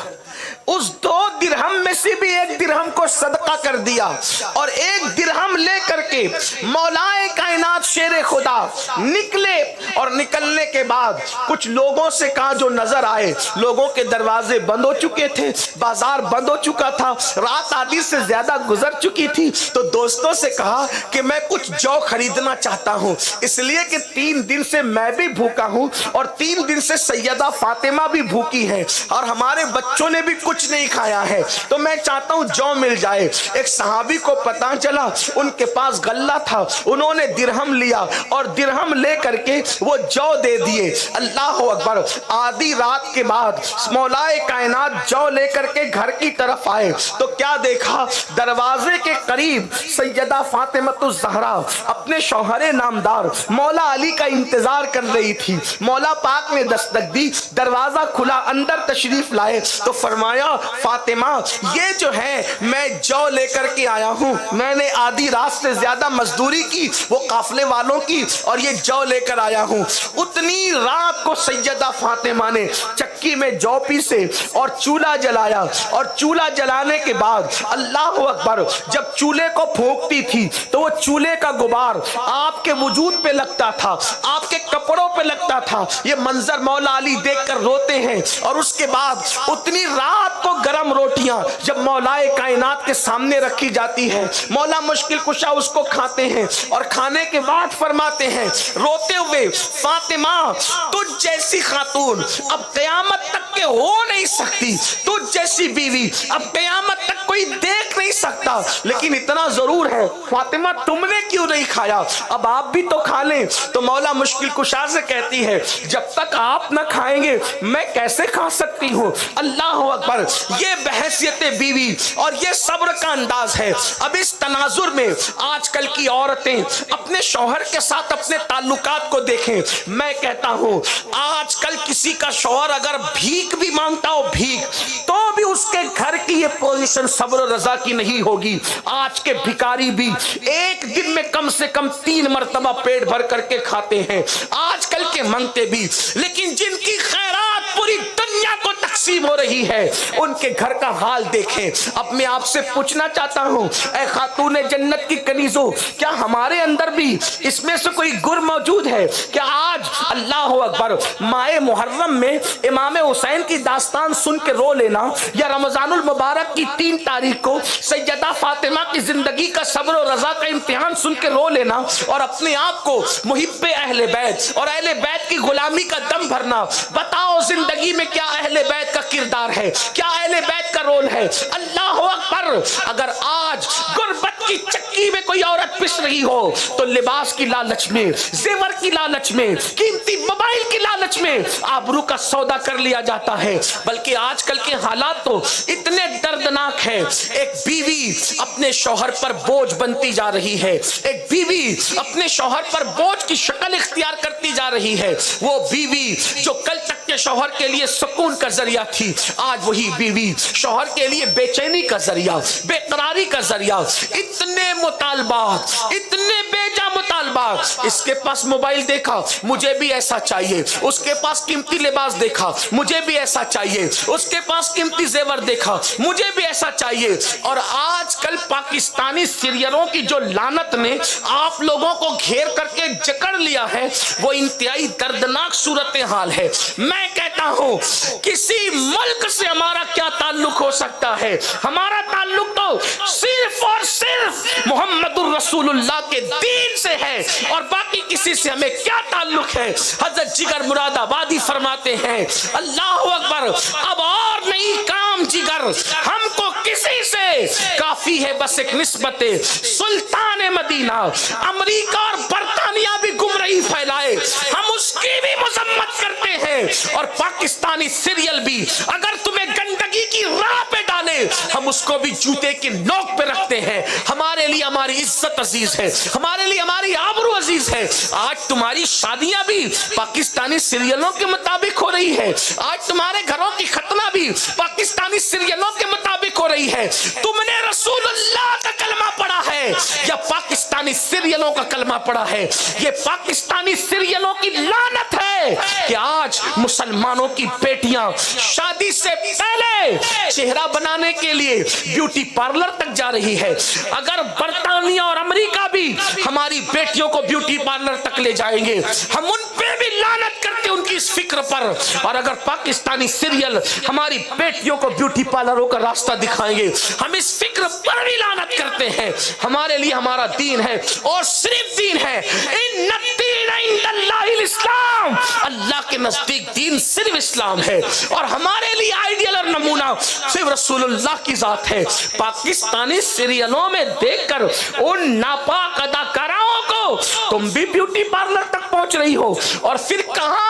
اس 2 درہم میں سے بھی 1 درہم کو صدقہ کر دیا اور 1 درہم لے کر کے مولائے کائنات شیر خدا نکلے اور نکلنے کے بعد کچھ لوگوں سے کہا جو نظر آئے, لوگوں کے دروازے بند ہو چکے تھے, بازار بند ہو چکا تھا, رات آدھی سے زیادہ گزر چکی تھی, تو دوستوں سے کہا کہ میں کچھ جو خریدنا چاہتا ہوں, اس لیے کہ 3 دن سے میں بھی بھوکا ہوں اور 3 دن سے سیدہ فاطمہ بھی بھوکی ہے اور ہمارے بچوں نے بھی کچھ نہیں کھایا ہے, تو میں چاہتا ہوں جو مل جائے. ایک صحابی کو پتہ چلا ان کے پاس غلہ تھا, انہوں نے درہم لیا اور درہم لے کر کے وہ جو دے دیے. اللہ اکبر. آدھی رات کے بعد مولائے کائنات جو لے کر کے گھر کی طرف آئے تو کیا دیکھا, دروازے کے قریب سیدہ فاطمہ الزہرا اپنے شوہر نامدار مولا علی کا انتظار کر رہی تھی. مولا پاک نے دستک دی, دروازہ کھلا, اندر تشریف لائے تو فرمایا فاطمہ یہ جو ہے میں جو لے کر کے آیا ہوں, میں نے آدھی رات سے زیادہ مزدوری کی وہ قافلے والوں کی اور یہ جو لے کر آیا ہوں. اتنی رات کو سیدہ فاطمہ نے چکی میں جو پیسے اور چولہا جلایا اور چولہا جلانے کے بعد اللہ اکبر جب چولہے کو پھونکتی تھی تو وہ چولہے کا غبار آپ کے وجود پہ لگتا تھا, آپ کے کپڑوں پہ لگتا تھا. یہ منظر مولا علی دیکھ کر روتے ہیں اور اس کے بعد اتنی رات کو گرم روٹیاں جب مولائے کائنات کے سامنے رکھی جاتی ہے, مولا مشکل کشا اس کو کھاتے ہیں اور کھانے کے بعد فرماتے ہیں روتے ہوئے فاطمہ تجھ جیسی خاتون اب قیامت تک کے ہو نہیں سکتی, تجھ جیسی بیوی اب قیامت تک کوئی دیکھ نہیں سکتا, لیکن اتنا ضرور ہے فاطمہ تم نے کیوں نہیں کھایا, اب آپ بھی تو کھا لیں. تو مولا مشکل کشا سے کہتی ہے جب تک آپ نہ کھائیں گے میں کیسے کھا سکتی ہوں. اللہ اکبر. یہ بحیثیت بیوی اور یہ صبر کا انداز ہے. اب اس تناظر میں آج کل کی عورتیں اپنے شوہر کے ساتھ اپنے تعلقات کو دیکھیں. میں کہتا ہوں آج کل کسی کا شوہر اگر بھیک بھی مانگتا ہو بھیک تو بھی اس کے گھر کی یہ پوزیشن صبر و رضا کی نہیں ہوگی. آج کے بھکاری بھی ایک دن میں کم سے کم 3 مرتبہ پیٹ بھر کر کے کھاتے ہیں, آج کل کے منگتے بھی, لیکن جن کی خیرات پوری دنیا کو تقسیم ہو رہی ہے ان کے گھر کا حال دیکھیں. اب میں آپ سے پوچھنا چاہتا ہوں اے خاتون جنت کی کنیزوں, کیا ہمارے اندر بھی اس میں سے کوئی گر موجود ہے؟ کیا آج اللہ اکبر. ماہ محرم میں امام حسین کی داستان سن کے رو لینا، یا رمضان المبارک کی 3 تاریخ کو سیدہ فاطمہ کی زندگی کا صبر و رضا کا امتحان سن کے رو لینا، اور اپنے آپ کو محب اہل بیت اور اہل بیت کی غلامی کا دم بھرنا. بتاؤ زندگی میں کیا اہل بیت کا کردار ہے، کیا اہل بیت کا رول ہے. اللہ اکبر. اگر آج غربت کی چکی میں کوئی عورت پس رہی ہو تو لباس کی لالچ میں، زیور کی لالچ میں، قیمتی موبائل کی لالچ میں آبرو کا سودا کر لیا جاتا ہے. بلکہ آج کل کے حالات تو اتنے دردناک ہیں. ایک بیوی اپنے شوہر پر بوجھ بنتی جا رہی ہے، ایک بیوی اپنے شوہر پر بوجھ کی شکل اختیار کرتی جا رہی ہے. وہ بیوی جو کل تک کے شوہر کے لیے سکون کا ذریعہ تھی، آج وہی بیوی شوہر کے لیے بے چینی کا ذریعہ، بے قراری کا ذریعہ. اتنے مطالبات، اتنے بیجا مطالبات. اس کے پاس موبائل دیکھا، مجھے بھی ایسا چاہیے. اس کے پاس قیمتی لباس دیکھا، مجھے بھی ایسا چاہیے. اس کے پاس قیمتی زیور دیکھا، مجھے بھی ایسا چاہیے. اور آج کل پاکستانی سیریلوں کی جو لعنت نے آپ لوگوں کو گھیر کر کے جکڑ لیا ہے، وہ انتہائی دردناک صورتحال ہے. میں کہتا ہوں کسی ملک سے ہمارا کیا تعلق ہو سکتا ہے؟ ہمارا تعلق تو صرف اور صرف محمد الرسول اللہ کے دین سے ہے، اور باقی کسی سے ہمیں کیا تعلق ہے؟ حضرت جگر مراد آبادی فرماتے ہیں اللہ اکبر، اب اور نہیں کام جگر، ہم کو کسی سے کافی ہے بس ایک نسبت سلطان مدینہ. امریکہ اور برطانیہ بھی گمراہی پھیلائے، ہم اس کی بھی مذمت کرتے ہیں. اور پاکستانی سیریل بھی اگر تمہیں گندگی کی راہ پہ ڈالے، ہم اس کو بھی جوتے کی نوک پہ رکھتے ہیں. ہمارے لیے ہماری عزت عزیز ہے، ہمارے لیے ہماری آبرو عزیز ہے. آج تمہاری شادیاں بھی پاکستانی سیریلوں کے مطابق ہو رہی ہے، آج تمہارے گھروں کی ختنہ بھی پاکستانی سیریلوں کے مطابق ہو رہی ہے. تم نے رسول اللہ کا کلمہ پڑھا ہے یا پاکستانی سیریلوں کا کلمہ پڑھا ہے؟ یہ پاکستانی سیریلوں کی لعنت ہے کہ آج مسلمانوں کی بیٹیاں شادی سے پہلے چہرہ بنانے کے لیے بیوٹی پارلر تک جا رہی ہے. اگر برطانیہ اور امریکہ بھی ہماری بیٹیوں کو بیوٹی پارلر تک لے جائیں گے، ہم ان پہ بھی لعنت کرتے ان کی اس فکر پر. اور اگر پاکستانی سیریل ہماری بیٹیوں کو بیوٹی پارلروں کا راستہ دکھائیں گے، ہم اس فکر پر بھی لعنت کرتے ہیں. ہمارے لیے ہمارا دین ہے اور صرف دین ہے. ان الدین عند اللہ الاسلام، اللہ کے نزدیک دین صرف اسلام ہے. اور ہمارے لیے آئیڈیل اور نمونہ صرف رسول اللہ کی ذات ہے. پاکستانی سیریلوں میں دیکھ کر ان ناپاک اداکاراؤں کو تم بھی بیوٹی پارلر تک پہنچ رہی ہو. اور پھر کہاں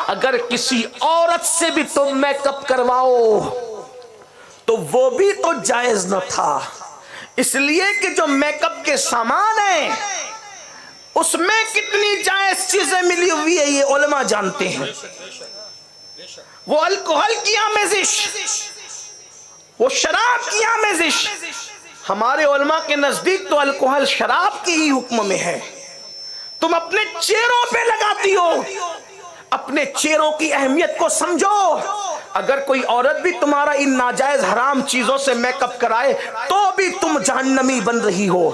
اگر کسی عورت سے بھی تم میک اپ کرواؤ تو وہ بھی تو جائز نہ تھا، اس لیے کہ جو میک اپ کے سامان ہیں اس میں کتنی جائز چیزیں ملی ہوئی ہے یہ علماء جانتے ہیں. وہ الکحل کی آمیزش، وہ شراب کی آمیزش، ہمارے علماء کے نزدیک تو الکحل شراب کی ہی حکم میں ہے. تم اپنے چہروں پہ لگاتی ہو، اپنے چہروں کی اہمیت کو سمجھو. اگر کوئی عورت بھی تمہارا ان ناجائز حرام چیزوں سے میک اپ کرائے تو بھی تم جہنمی بن رہی ہو.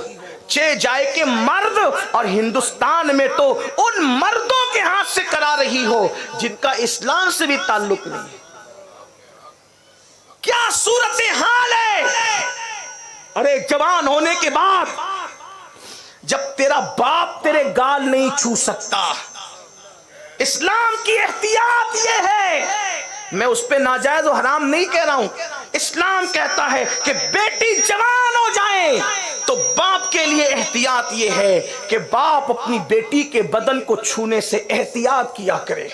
چے جائے کہ مرد، اور ہندوستان میں تو ان مردوں کے ہاتھ سے کرا رہی ہو جن کا اسلام سے بھی تعلق نہیں. کیا صورتحال ہے. ارے جوان ہونے کے بعد جب تیرا باپ تیرے گال نہیں چھو سکتا، اسلام کی احتیاط یہ ہے، میں اس پہ ناجائز و حرام نہیں کہہ رہا ہوں، اسلام کہتا ہے کہ بیٹی جوان ہو جائے تو باپ کے لیے احتیاط یہ ہے کہ باپ اپنی بیٹی کے بدن کو چھونے سے احتیاط کیا کرے.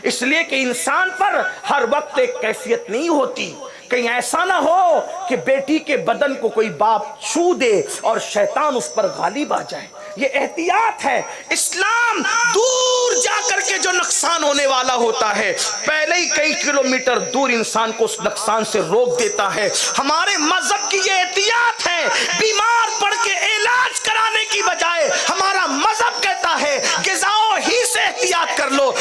اس لیے کہ انسان پر ہر وقت ایک کیفیت نہیں ہوتی. کہیں ایسا نہ ہو کہ بیٹی کے بدن کو کوئی باپ چھو دے اور شیطان اس پر غالب آ جائے. یہ احتیاط ہے. اسلام دور جا کر کے جو نقصان ہونے والا ہوتا ہے پہلے ہی کئی کلومیٹر دور انسان کو اس نقصان سے روک دیتا ہے. ہمارے مذہب کی یہ احتیاط ہے. بیمار پڑ کے علاج کرانے کی بجائے ہمارا مذہب کہتا ہے غذاؤں ہی سے احتیاط کر لو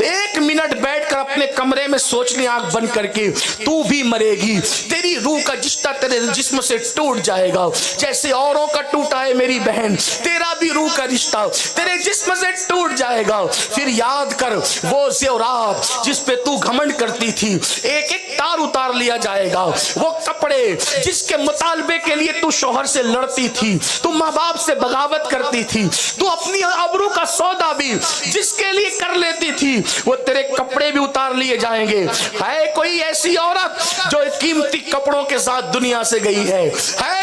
1 منٹ بیٹھ کر اپنے کمرے میں سوچ لیں آنکھ بند کر کے، تو بھی مرے گی، تیری روح کا رشتہ تیرے جسم سے ٹوٹ جائے گا، جیسے اوروں کا ٹوٹا ہے میری بہن، تیرا بھی روح کا رشتہ تیرے جسم سے ٹوٹ جائے گا۔ پھر یاد کر وہ زیورات جس پہ تو گھمنڈ کرتی تھی، ایک ایک تار اتار لیا جائے گا۔ وہ کپڑے جس کے مطالبے کے لیے تو شوہر سے لڑتی تھی، تو ماں باپ سے بغاوت کرتی تھی، تو اپنی ابرو کا سودا بھی جس کے لیے کر لیتی تھی، وہ تیرے کپڑے بھی اتار لیے جائیں گے۔ ہے کوئی ایسی عورت جو قیمتی کپڑوں کے ساتھ دنیا سے گئی ہے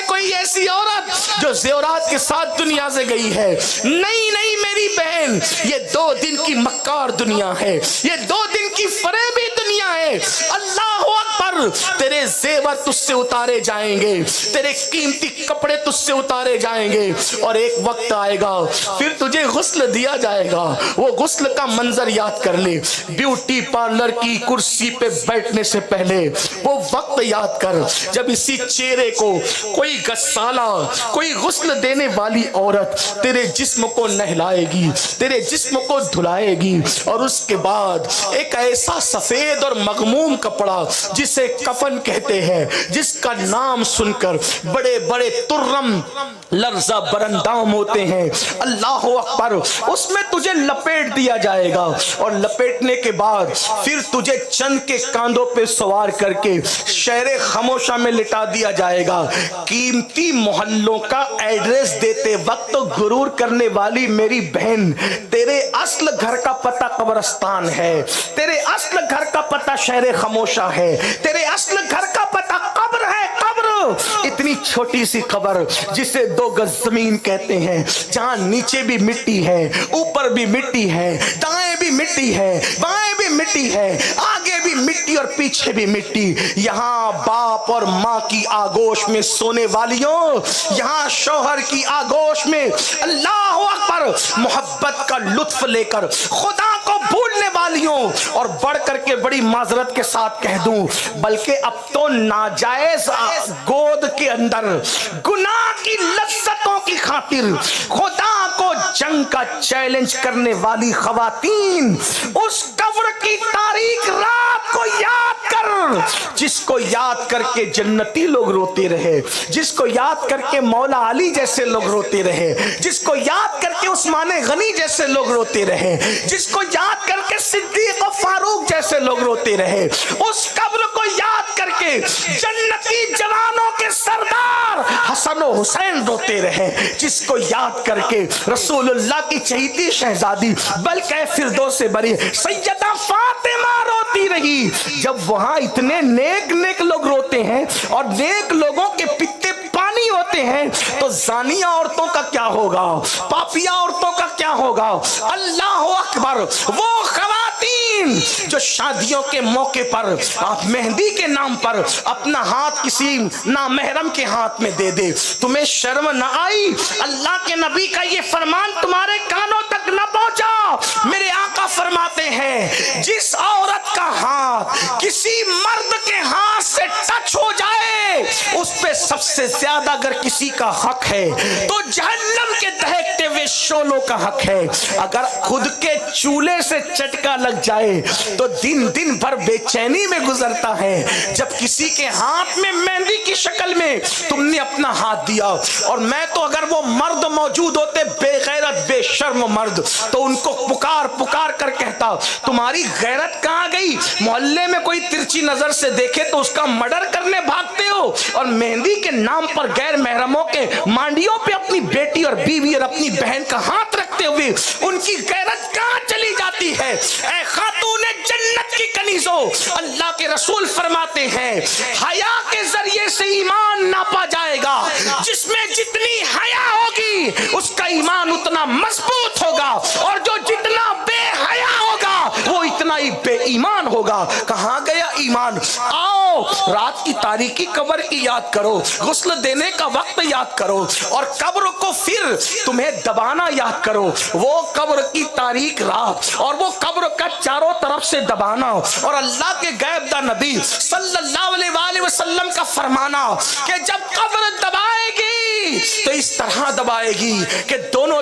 کوئی ایسی عورت جو زیورات کے ساتھ دنیا سے گئی ہے؟ نہیں نہیں میری بہن، یہ 2 دن کی مکار دنیا ہے، یہ 2 دن کی فریبی دنیا ہے۔ اللہ اکبر، تیرے زیور تجھ سے اتارے جائیں گے، تیرے قیمتی کپڑے تجھ سے اتارے جائیں گے، اور ایک وقت آئے گا پھر تجھے غسل دیا جائے گا۔ وہ غسل کا منظر یاد کر لے، بیوٹی پارلر کی کرسی پہ بیٹھنے سے پہلے وہ وقت یاد کر جب اسی چہرے کو کوئی غسالہ، کوئی غسل دینے والی عورت تیرے جسم کو نہلائے گی، تیرے جسم کو دھلائے گی، اور اس کے بعد ایک ایسا سفید اور مغموم کپڑا جسے کفن کہتے ہیں، جس کا نام سن کر بڑے بڑے ترم لرزہ برندام ہوتے ہیں، اللہ اکبر، اس میں تجھے لپیٹ دیا جائے گا، اور لپیٹنے کے بعد پھر تجھے چند کے کاندھوں پہ سوار کر کے شہر خاموشہ میں لٹا دیا جائے گا۔ قیمتی محلوں کا ایڈریس دیتے وقت غرور کرنے والی میری بہن، تیرے اصل گھر کا پتہ قبرستان ہے، تیرے اصل گھر کا پتہ شہر خاموشہ ہے، تیرے اصل گھر کا پتہ قبر ہے، قبر، اتنی چھوٹی سی قبر جسے 2 گز زمین کہتے ہیں، جہاں نیچے بھی مٹی ہے، اوپر بھی مٹی ہے، دائیں بھی مٹی ہے، بائیں بھی مٹی ہے، آگے بھی مٹی اور پیچھے بھی مٹی۔ یہاں باپ اور ماں کی آگوش میں سونے والیوں، یہاں شوہر کی آگوش میں اللہ اکبر محبت کا لطف لے کر خدا کو بھولنے والیوں، اور بڑھ کر کے بڑی معذرت کے ساتھ کہہ دوں بلکہ اب تو ناجائز گود کے اندر گناہ کی لذتوں کی خاطر خدا کو جنگ کا چیلنج کرنے والی خواتین، اس قبر کی تاریک رات کو یاد کر، جس کو یاد کر کے جنتی لوگ روتے رہے، جس کو یاد کر کے مولا علی جیسے لوگ روتے رہے، جس کو یاد کر کے عثمان غنی جیسے لوگ روتے رہے، جس کو یاد کر کے صدیق و فاروق جیسے لوگ روتے رہے، اس قبر کو یاد کر کے جنتی جوانوں کے سردار حسن و حسین روتے رہے، جس کو یاد کر کے رسول اللہ کی چہیتی شہزادی بلکہ فردوس بری سیدہ فاطمہ روتی رہی۔ جب وہاں اتنے نیک نیک لوگ روتے ہیں اور نیک لوگوں کے پتے پانی ہوتے ہیں، تو زانیہ عورتوں کا کیا ہوگا، پاپیہ عورتوں کا کیا ہوگا؟ اللہ اکبر، وہ خواتین جو شادیوں کے موقع پر آپ مہندی کے نام پر اپنا ہاتھ کسی نامحرم کے ہاتھ میں دے دے، تمہیں شرم نہ آئی؟ اللہ کے نبی کا یہ فرمان تمہارے کانوں تک نہ پہنچا؟ میرے آقا فرماتے ہیں جس عورت کا ہاتھ کسی مرد کے ہاتھ سے ٹچ ہو جائے، اس پہ سب سے زیادہ اگر کسی کا حق ہے تو جہنم کے دہکتے ہوئے شعلوں کا حق ہے۔ اگر خود کے چولہے سے چٹکا لگ جائے تو دن دن بھر بے چینی میں گزرتا ہے۔ جب کسی کے ہاتھ میں مہندی کی شکل میں تم نے اپنا ہاتھ دیا، اور میں تو اگر وہ مرد موجود ہوتے بے غیرت بے شرم مرد، تو ان کو پکار پکار کر کہتا تمہاری غیرت کہاں گئی؟ محلے میں کوئی ترچی نظر سے دیکھے تو اس کا مرڈر کرنے بھاگتے ہو، اور مہندی کے نام پر غیر محرموں کے مانڈیوں پہ اپنی بیٹی اور بیوی اور اپنی بہن کا ہاتھ رکھتے ہوئے ان کی غیرت کہاں چلی جاتی ہے؟ اے خاتون جنت کی کنیزوں، اللہ کے رسول فرماتے ہیں حیا کے ذریعے سے ایمان ناپا جائے گا، جس میں جتنی حیا ہوگی اس کا ایمان اتنا مضبوط ہوگا، اور جو جتنا بے حیا ہوگا وہ اتنا ہی بے ایمان ہوگا۔ کہاں گیا ایمان؟ آؤ رات کی تاریکی قبر کی یاد کرو، غسل دینے کا وقت یاد کرو، اور قبر کو پھر تمہیں دبانا یاد کرو۔ وہ قبر کی تاریک رات اور وہ قبر کا چاروں طرف سے دبانا، اور اللہ کے غیب دا نبی صلی اللہ علیہ وآلہ وسلم کا فرمانا کہ جب قبر دبائے گی تو اس طرح دبائے گی کہ دونوں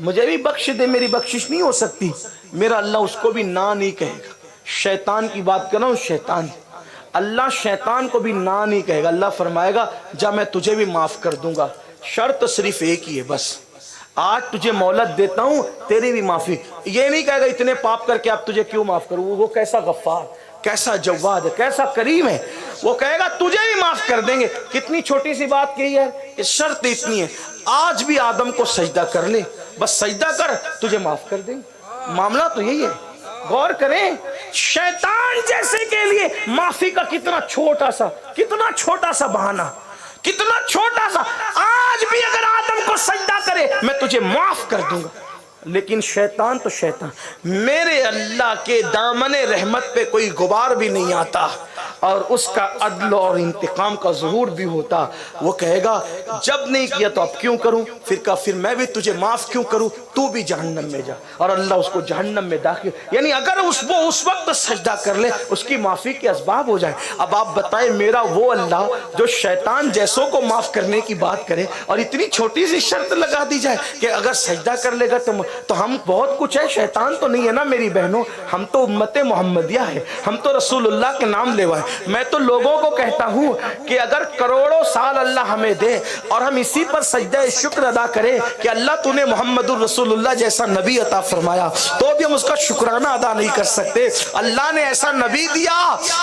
مجھے بھی بخش دے، میری بخشش نہیں ہو سکتی، میرا اللہ اس کو بھی نہ نہیں کہے گا۔ شیطان کی بات کر رہا ہوں، شیطان، اللہ شیطان کو بھی نہ نہیں کہے گا۔ اللہ فرمائے گا جا میں تجھے بھی معاف کر دوں گا، شرط صرف ایک ہی ہے، بس آج تجھے مہلت دیتا ہوں، تیری بھی معافی۔ یہ نہیں کہے گا اتنے پاپ کر کے اب تجھے کیوں معاف کروں، وہ کیسا غفار، کیسا جواد ہے، کیسا کریم ہے، وہ کہے گا تجھے بھی معاف کر دیں گے۔ کتنی چھوٹی سی بات کہی ہے، اس شرط اتنی ہے، آج بھی آدم کو سجدہ کر لے، بس سجدہ کر، تجھے معاف کر دیں گے۔ معاملہ تو یہی ہے، غور کریں، شیطان جیسے کے لیے معافی کا کتنا چھوٹا سا بہانہ، کتنا چھوٹا سا، آج بھی اگر آدم کو سجدہ کرے میں تجھے معاف کر دوں گا۔ لیکن شیطان تو شیطان، میرے اللہ کے دامن رحمت پہ کوئی غبار بھی نہیں آتا، اور اس کا عدل اور انتقام کا ظہور بھی ہوتا۔ وہ کہے گا جب نہیں کیا تو اب کیوں کروں، پھر کہا پھر میں بھی تجھے معاف کیوں کروں، تو بھی جہنم میں جا، اور اللہ اس کو جہنم میں داخل، یعنی اگر وہ اس وقت سجدہ کر لے اس کی معافی کے اسباب ہو جائیں۔ اب آپ بتائیں میرا وہ اللہ جو شیطان جیسوں کو معاف کرنے کی بات کرے اور اتنی چھوٹی سی شرط لگا دی جائے کہ اگر سجدہ کر لے گا تو ہم بہت کچھ ہے، شیطان تو نہیں ہے نا میری بہنوں، ہم تو امت محمدیہ ہے، ہم تو رسول اللہ کے نام لیوائے۔ میں تو لوگوں کو کہتا ہوں کہ اگر کروڑوں سال اللہ ہمیں دے اور ہم اسی پر سجدہ شکر ادا کریں کہ اللہ تو نے محمد الرسول اللہ جیسا نبی عطا فرمایا، تو بھی ہم اس کا شکرانہ ادا نہیں کر سکتے۔ اللہ نے ایسا نبی دیا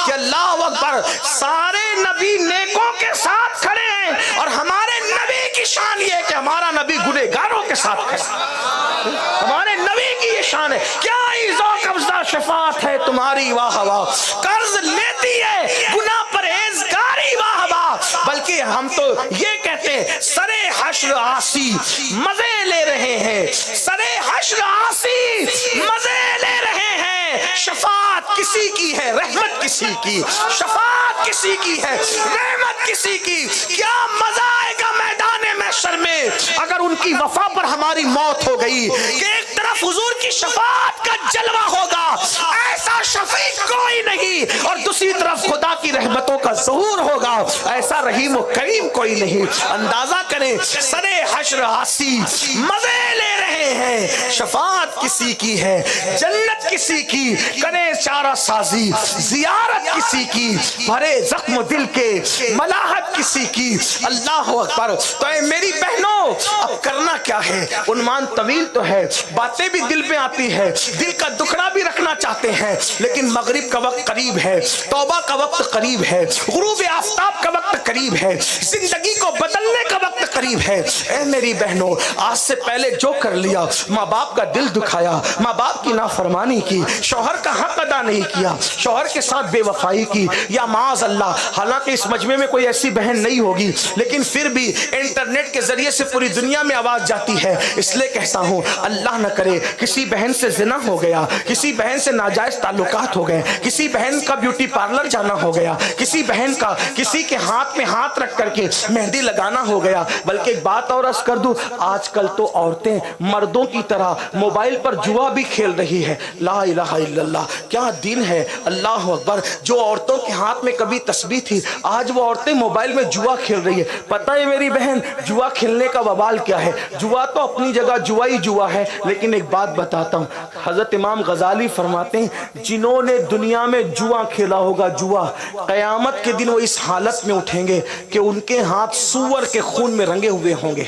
کہ اللہ اکبر، سارے نبی نیکوں کے ساتھ کھڑے ہیں، اور ہمارے نبی کی شان یہ ہے کہ ہمارا نبی گنہگاروں کے ساتھ کھڑا ہے۔ ہمارے نبی کی یہ شان ہے، کیا عزت و قبضہ شفاعت ہے تمہاری واہ واہ، قرض لیتی ہے گناہ پرہیزگاری واہ واہ، بلکہ ہم تو یہ کہتے ہیں سرے حشر آسی مزے لے رہے ہیں، سرے حشر آسی مزے لے رہے ہیں، شفاعت کسی کی ہے، رحمت کسی کی، شفاعت کسی کی ہے، رحمت کسی کی۔ کیا مزہ آئے گا میدان محشر میں اگر ان کی وفا پر ہماری موت ہو گئی، کہ ایک طرف حضور کی شفاعت کا جلوہ ہوگا، ایسا شفیع کوئی نہیں، اور دوسری طرف خدا کی رحمتوں کا ظہور ہوگا، ایسا رحیم و کریم کوئی نہیں۔ اندازہ کریں، سرے حشر آسی مزے لے رہے ہیں، شفاعت کسی کی ہے، جنت کسی کی، کرے چارہ سازی زیارت کسی کی، بھرے زخم دل کے ملاحت کسی کی۔ اللہ اکبر۔ تو اے میری بہنوں، اب کرنا کیا ہے؟ عنوان طویل تو ہے، باتیں بھی دل پہ آتی ہے، دل کا دکھڑا بھی رکھنا چاہتے ہیں، لیکن مغرب کا وقت قریب ہے، توبہ کا وقت قریب ہے، غروب آفتاب کا وقت قریب ہے، زندگی کو بدلنے کا وقت قریب ہے۔ اے میری بہنوں، آج سے پہلے جو کر لیا، ماں باپ کا دل دکھایا، ماں باپ کی نافرمانی کی، شوہر کا حق ادا نہیں کیا، شوہر کے ساتھ بے وفائی کی، یا معاذ اللہ، حالانکہ اس مجمع میں کوئی ایسی بہن نہیں ہوگی، لیکن پھر بھی انٹرنیٹ کے ذریعے سے پوری دنیا میں آواز جاتی ہے، اس لیے کہتا ہوں اللہ نہ کرے کسی بہن سے زنا ہو گیا، کسی بہن سے ناجائز تعلقات ہو گئے، کسی بہن کا بیوٹی پارلر جانا ہو گیا، کسی بہن کا کسی کے ہاتھ میں ہاتھ رکھ کر کے مہندی لگانا ہو گیا۔ بلکہ ایک بات اور عرض کر دوں، آج کل تو عورتیں مردوں کی طرح موبائل پر جوا بھی کھیل رہی ہے۔ لا الہ الا اللہ، کیا دین ہے، اللہ اکبر۔ جو عورتوں کے ہاتھ میں کبھی تسبیح تھی، آج وہ عورتیں موبائل میں جوا کھیل رہی ہے۔ پتہ ہے میری بہن، جوا کھیلنے کا وبال کیا ہے؟ جوا تو اپنی جگہ جوا ہی جوا ہے، لیکن ایک بات بتاتا ہوں، حضرت امام غزالی فرماتے ہیں جنہوں نے دنیا میں جوا کھیلا ہوگا، جوا، قیامت کے دن وہ اس حالت میں اٹھیں گے کہ ان کے ہاتھ سور کے خون میں رنگے ہوئے ہوں گے۔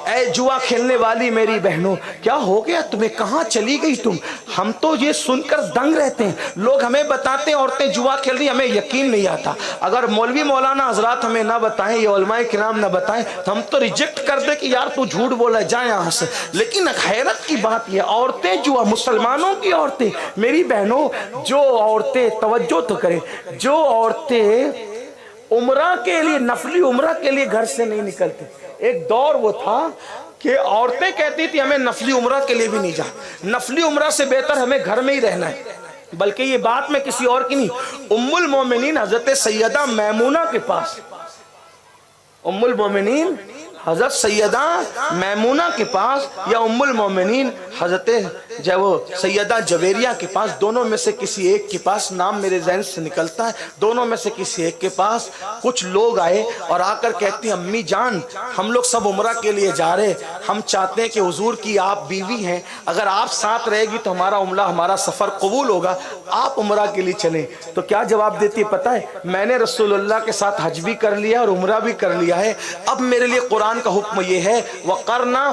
اے جوا کھیلنے والی میری بہنوں، کیا ہو گیا تمہیں، کہاں چلی گئی تم؟ ہم تو یہ سن کر دنگ رہتے ہیں، لوگ ہمیں بتاتے ہیں عورتیں جوا کھیل رہی، ہمیں یقین نہیں آتا۔ اگر مولوی مولانا حضرات ہمیں نہ بتائیں، یہ علماء کرام نہ بتائیں، تو ہم تو ریجیکٹ کر دیں کہ یار تو جھوٹ بولا، جائے یہاں سے۔ لیکن حیرت کی بات یہ، عورتیں جوا، مسلمانوں کی عورتیں، میری بہنوں، جو عورتیں، توجہ تو کریں، جو عورتیں عمرہ کے لیے، نفلی عمرہ کے لیے گھر سے نہیں نکلتے، ایک دور وہ تھا کہ عورتیں کہتی تھی ہمیں نفلی عمرہ کے لیے بھی نہیں جا، نفلی عمرہ سے بہتر ہمیں گھر میں ہی رہنا ہے۔ بلکہ یہ بات میں کسی اور کی نہیں، ام المومنین حضرت سیدہ میمونہ کے پاس، ام المومنین حضرت سیدہ میمونہ کے پاس یا ام المومنین حضرت جو وہ سیدہ جویریہ کے پاس، دونوں میں سے کسی ایک کے پاس، نام میرے ذہن سے نکلتا ہے، دونوں میں سے کسی ایک کے پاس کچھ لوگ آئے اور آ کر کہتے ہیں امی جان ہم لوگ سب عمرہ کے لیے جا رہے، ہم چاہتے ہیں کہ حضور کی آپ بیوی ہیں، اگر آپ ساتھ رہے گی تو ہمارا عمرہ ہمارا سفر قبول ہوگا، آپ عمرہ کے لیے چلیں۔ تو کیا جواب دیتی ہے پتہ ہے؟ میں نے رسول اللہ کے ساتھ حج بھی کر لیا اور عمرہ بھی کر لیا ہے، اب میرے لیے قرآن کا حکم یہ ہے وَقَرْنَا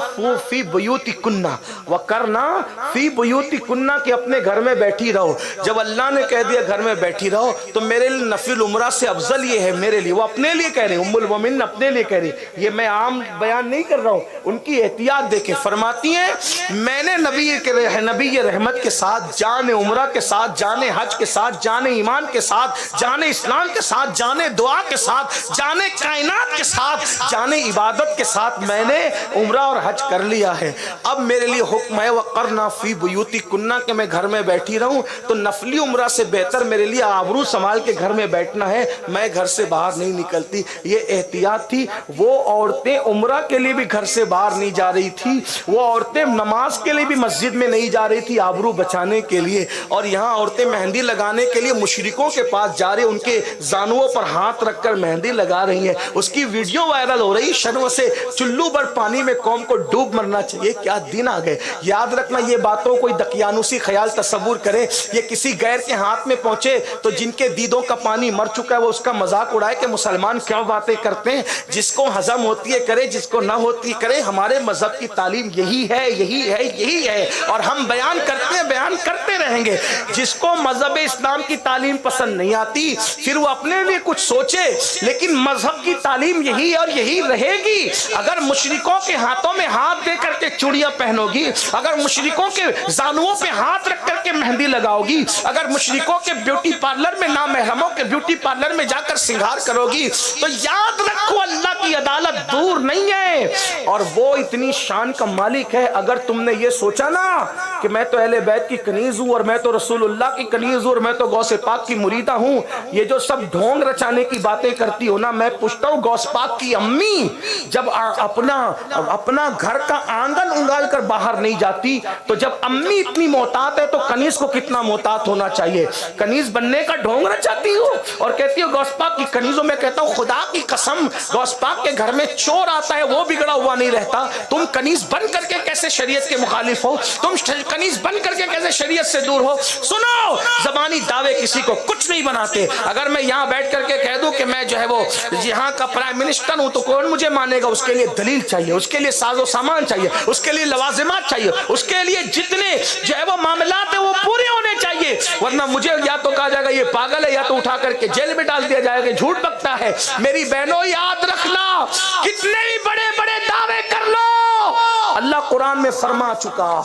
فِي بُيُوتِكُنَّ وَقَرْنَا فِي بُيُوتِكُنَّ کہ اپنے گھر میں بیٹھی رہو۔ جب اللہ نے کہہ دیا گھر میں بیٹھی رہو تو میرے لیے نفل عمرہ سے افضل یہ ہے، میرے لیے، وہ اپنے لیے کہہ رہے ہیں، ام المومنین اپنے لیے کہہ رہی، یہ میں عام بیان نہیں کر رہا ہوں، ان کی احتیاط دیکھیں۔ فرماتی ہیں میں نے نبی رحمت کے ساتھ، جان عمرہ کے ساتھ، جان حج کے ساتھ، جان ایمان کے ساتھ، جان اسلام کے ساتھ، جان دعا کے ساتھ، جان کائنات کے ساتھ، جان عبادت کے ساتھ میں نے عمرہ اور حج کر لیا ہے، اب میرے لیے حکم ہے وَقَرْنَا فِي بُيُوتِكُنَّ کہ میں گھر میں بیٹھی رہوں، تو نفلی عمرہ سے بہتر میرے لیے آبرو سنبھال کے گھر میں بیٹھنا ہے، میں گھر سے باہر نہیں نکلتی۔ یہ احتیاط تھی۔ وہ عورتیں عمرہ کے لیے بھی گھر سے باہر نہیں جا رہی تھی، وہ عورتیں نماز کے لیے بھی مسجد میں نہیں جا رہی تھی آبرو بچانے کے لیے، اور یہاں عورتیں مہندی لگانے کے لیے مشرکوں کے پاس جا رہے، ان کے زانووں پر ہاتھ رکھ کر مہندی لگا رہی ہیں، اس کی ویڈیو وائرل ہو رہی، شرم سے چلو بھر پانی میں قوم کو ڈوب مرنا چاہیے۔ کیا دن آ گئے! یاد رکھنا یہ باتوں کوئی دقیانوسی خیال تصور کرے، یہ کسی غیر کے ہاتھ میں پہنچے تو جن کے دیدوں کا پانی مر چکا ہے وہ اس کا مذاق اڑائے کہ مسلمان کیا باتیں کرتے ہیں، جس کو ہضم ہوتی ہے کرے، جس کو نہ ہوتی کرے۔ ہمارے مذہب کی تعلیم یہی ہے، یہی ہے، یہی ہے، اور ہم بیان کرتے ہیں، بیان کرتے رہیں گے۔ جس کو مذہب اسلام کی تعلیم پسند نہیں آتی پھر وہ اپنے لیے کچھ سوچے، لیکن مذہب کی تعلیم یہی اور یہی رہے گی۔ اگر مشرکوں کے ہاتھوں میں ہاتھ دے کر کے چوڑیاں پہنو گی، اگر مشرکوں کے زانووں پہ ہاتھ رکھ کر کے مہندی لگاؤ گی، اگر مشرکوں کے بیوٹی پارلر میں، نامحرموں کے بیوٹی پارلر میں جا کر سنگار کرو گی، تو یاد رکھو اللہ کی عدالت دور نہیں ہے، اور وہ اتنی شان کا مالک ہے۔ اگر تم نے یہ سوچا نا کہ میں تو اہل بیت کی کنیز ہوں، اور میں تو رسول اللہ کی کنیز ہوں، اور میں تو غوث پاک کی مریدہ ہوں، یہ جو سب ڈھونگ رچانے کی باتیں کرتی ہو نا، میں پوچھتا ہوں غوث پاک کی امی جب اپنا گھر کا آنگن انگال کر باہر نہیں جاتی، تو جب امی اتنی محتاط ہے تو کنیز کو کتنا محتاط ہونا چاہیے؟ کنیز بننے کا ڈھونگ رچاتی ہو اور کہتی ہو غوث پاک کی کنیزوں میں کہتا ہوں خدا کی قسم غوث پاک کے گھر میں چور آتا ہے وہ بگڑا ہوا نہیں رہتا، تم کنیز بن کر کے کیسے شریعت کے مخالف ہو؟ تم کنیز بن کر کے کیسے شریعت سے دور ہو؟ سنو، زبانی دعوے کسی کو کچھ نہیں بناتے۔ اگر میں یہاں بیٹھ کر کے کہہ دوں کہ میں جو ہے وہ یہاں کا پرائم منسٹر ہوں تو کون مجھے مانے گا؟ اس کے لیے دلیل چاہیے، اس کے لیے ساز و سامان چاہیے، اس کے لیے لوازمات چاہیے، اس کے لیے جتنے جو ہے وہ معاملات ہیں وہ پورے ہونے چاہیے، ورنہ مجھے یا تو کہا جائے گا یہ پاگل ہے، یا تو اٹھا کر کے جیل میں ڈال دیا جائے گا جھوٹ بکتا ہے۔ میری بہنوں یاد رکھنا، کتنے بھی بڑے بڑے دعوے کر لو، اللہ قرآن میں فرما چکا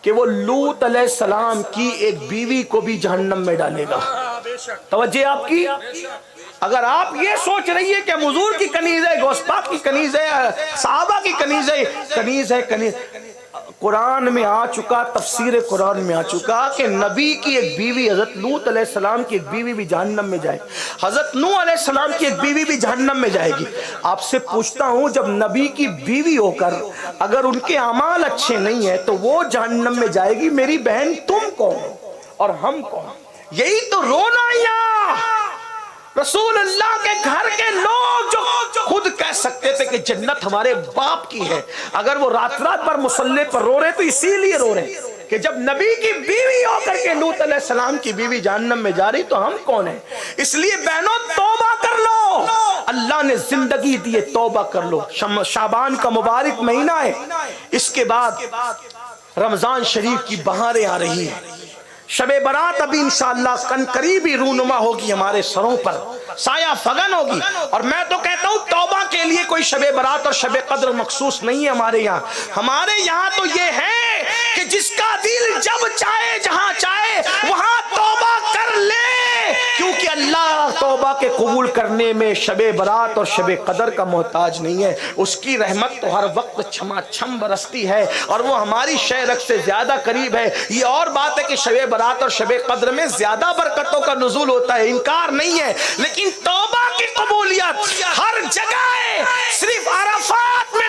کہ وہ لوط علیہ السلام کی ایک بیوی کو بھی جہنم میں ڈالے گا۔ توجہ آپ کی، اگر آپ یہ سوچ رہی ہے کہ حضور کی کنیز ہے، غوث پاک کی کنیز ہے، صحابہ کی کنیز ہے، کنیز ہے، کنیز، قرآن میں آ چکا، تفسیر قرآن میں آ چکا کہ نبی کی ایک بیوی، حضرت لوط علیہ السلام کی ایک بیوی بھی جہنم میں جائے، حضرت نوح علیہ السلام کی ایک بیوی بھی جہنم میں جائے گی۔ آپ سے پوچھتا ہوں جب نبی کی بیوی ہو کر اگر ان کے اعمال اچھے نہیں ہیں تو وہ جہنم میں جائے گی، میری بہن تم کون اور ہم کون؟ یہی تو رونا یہاں رسول اللہ کے گھر کے لوگ جو خود کہہ سکتے تھے کہ جنت ہمارے باپ کی ہے، اگر وہ رات رات بھر مصلی پر رو رہے تو اسی لیے رو رہے کہ جب نبی کی بیوی ہو کر کے لوط علیہ السلام کی بیوی جہنم میں جا رہی تو ہم کون ہیں؟ اس لیے بہنوں توبہ کر لو، اللہ نے زندگی دی ہے، توبہ کر لو۔ شعبان کا مبارک مہینہ ہے، اس کے بعد رمضان شریف کی بہاریں آ رہی ہیں، شب برات ابھی انشاءاللہ کن قریبی رونما ہوگی ہمارے سروں پر، سایہ فگن ہوگی، اور میں تو کہتا ہوں توبہ کے لیے کوئی شب برات اور شب قدر مخصوص نہیں ہے ہمارے یہاں۔ ہمارے یہاں تو یہ ہے کہ جس کا دل جب چاہے جہاں چاہے وہاں توبہ کر لے، کیونکہ اللہ توبہ کے قبول کرنے میں شب برات اور شب قدر کا محتاج نہیں ہے، اس کی رحمت تو ہر وقت چھما چھم برستی ہے اور وہ ہماری شہرک سے زیادہ قریب ہے۔ یہ اور بات ہے کہ شب برات اور شب قدر میں زیادہ برکتوں کا نزول ہوتا ہے، انکار نہیں ہے، لیکن توبہ کی قبولیت ہر جگہ ہے، صرف عرفات میں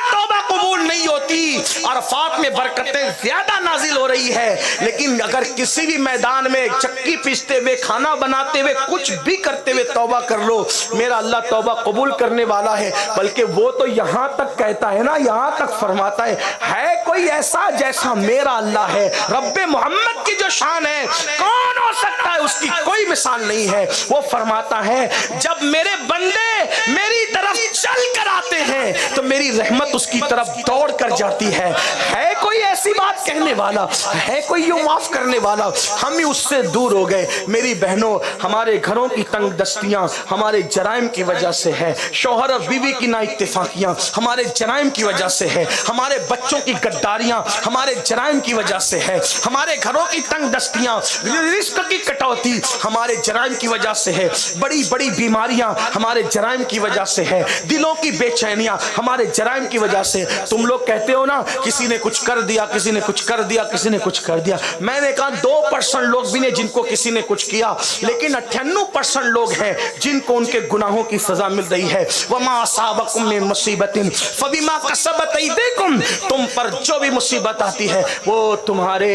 عرفات میں برکتیں زیادہ نازل ہو رہی ہے، لیکن اگر کسی بھی میدان میں چکی پیستے ہوئے، کھانا بناتے ہوئے، کچھ بھی کرتے ہوئے توبہ کر لو، میرا اللہ توبہ قبول کرنے والا ہے۔ بلکہ وہ تو یہاں تک کہتا ہے نا، یہاں تک فرماتا ہے کوئی ایسا جیسا میرا اللہ ہے؟ رب محمد کی جو شان ہے کون ہو سکتا ہے؟ اس کی کوئی مثال نہیں ہے۔ وہ فرماتا ہے جب میرے بندے میری طرف چل کر آتے ہیں تو میری رحمت اس کی طرف دوڑ کر جاتی ہے۔ ہے کوئی ایسی بات کہنے والا؟ ہے کوئی یوں معاف کرنے والا؟ ہم ہی اس سے دور ہو گئے۔ میری بہنوں، ہمارے گھروں کی تنگ دستیاں ہمارے جرائم کی وجہ سے ہے، شوہر اور بیوی کی نا اتفاقیاں ہمارے جرائم کی وجہ سے ہے، ہمارے بچوں کی غداریاں ہمارے جرائم کی وجہ سے ہے، ہمارے گھروں کی تنگ دستیاں، رزق کی کٹوتی ہمارے جرائم کی وجہ سے ہے، بڑی بڑی بیماریاں ہمارے جرائم کی وجہ سے ہے، دلوں کی بے چینیاں ہمارے جرائم کی وجہ سے۔ تم لوگ کہتے ہو نا کسی نے کچھ کر دیا، کسی نے کچھ کر دیا، کسی نے کچھ کر دیا۔ میں نے کہا 2% لوگ بھی نہیں جن کو کسی نے کچھ کیا، لیکن 98% لوگ ہیں جن کو ان کے گناہوں کی سزا مل رہی ہے۔ وَمَا أَصَابَكُم مِّن مُّصِيبَةٍ فَبِمَا كَسَبَتْ أَيْدِيكُمْ، تم پر جو بھی مصیبت آتی ہے وہ تمہارے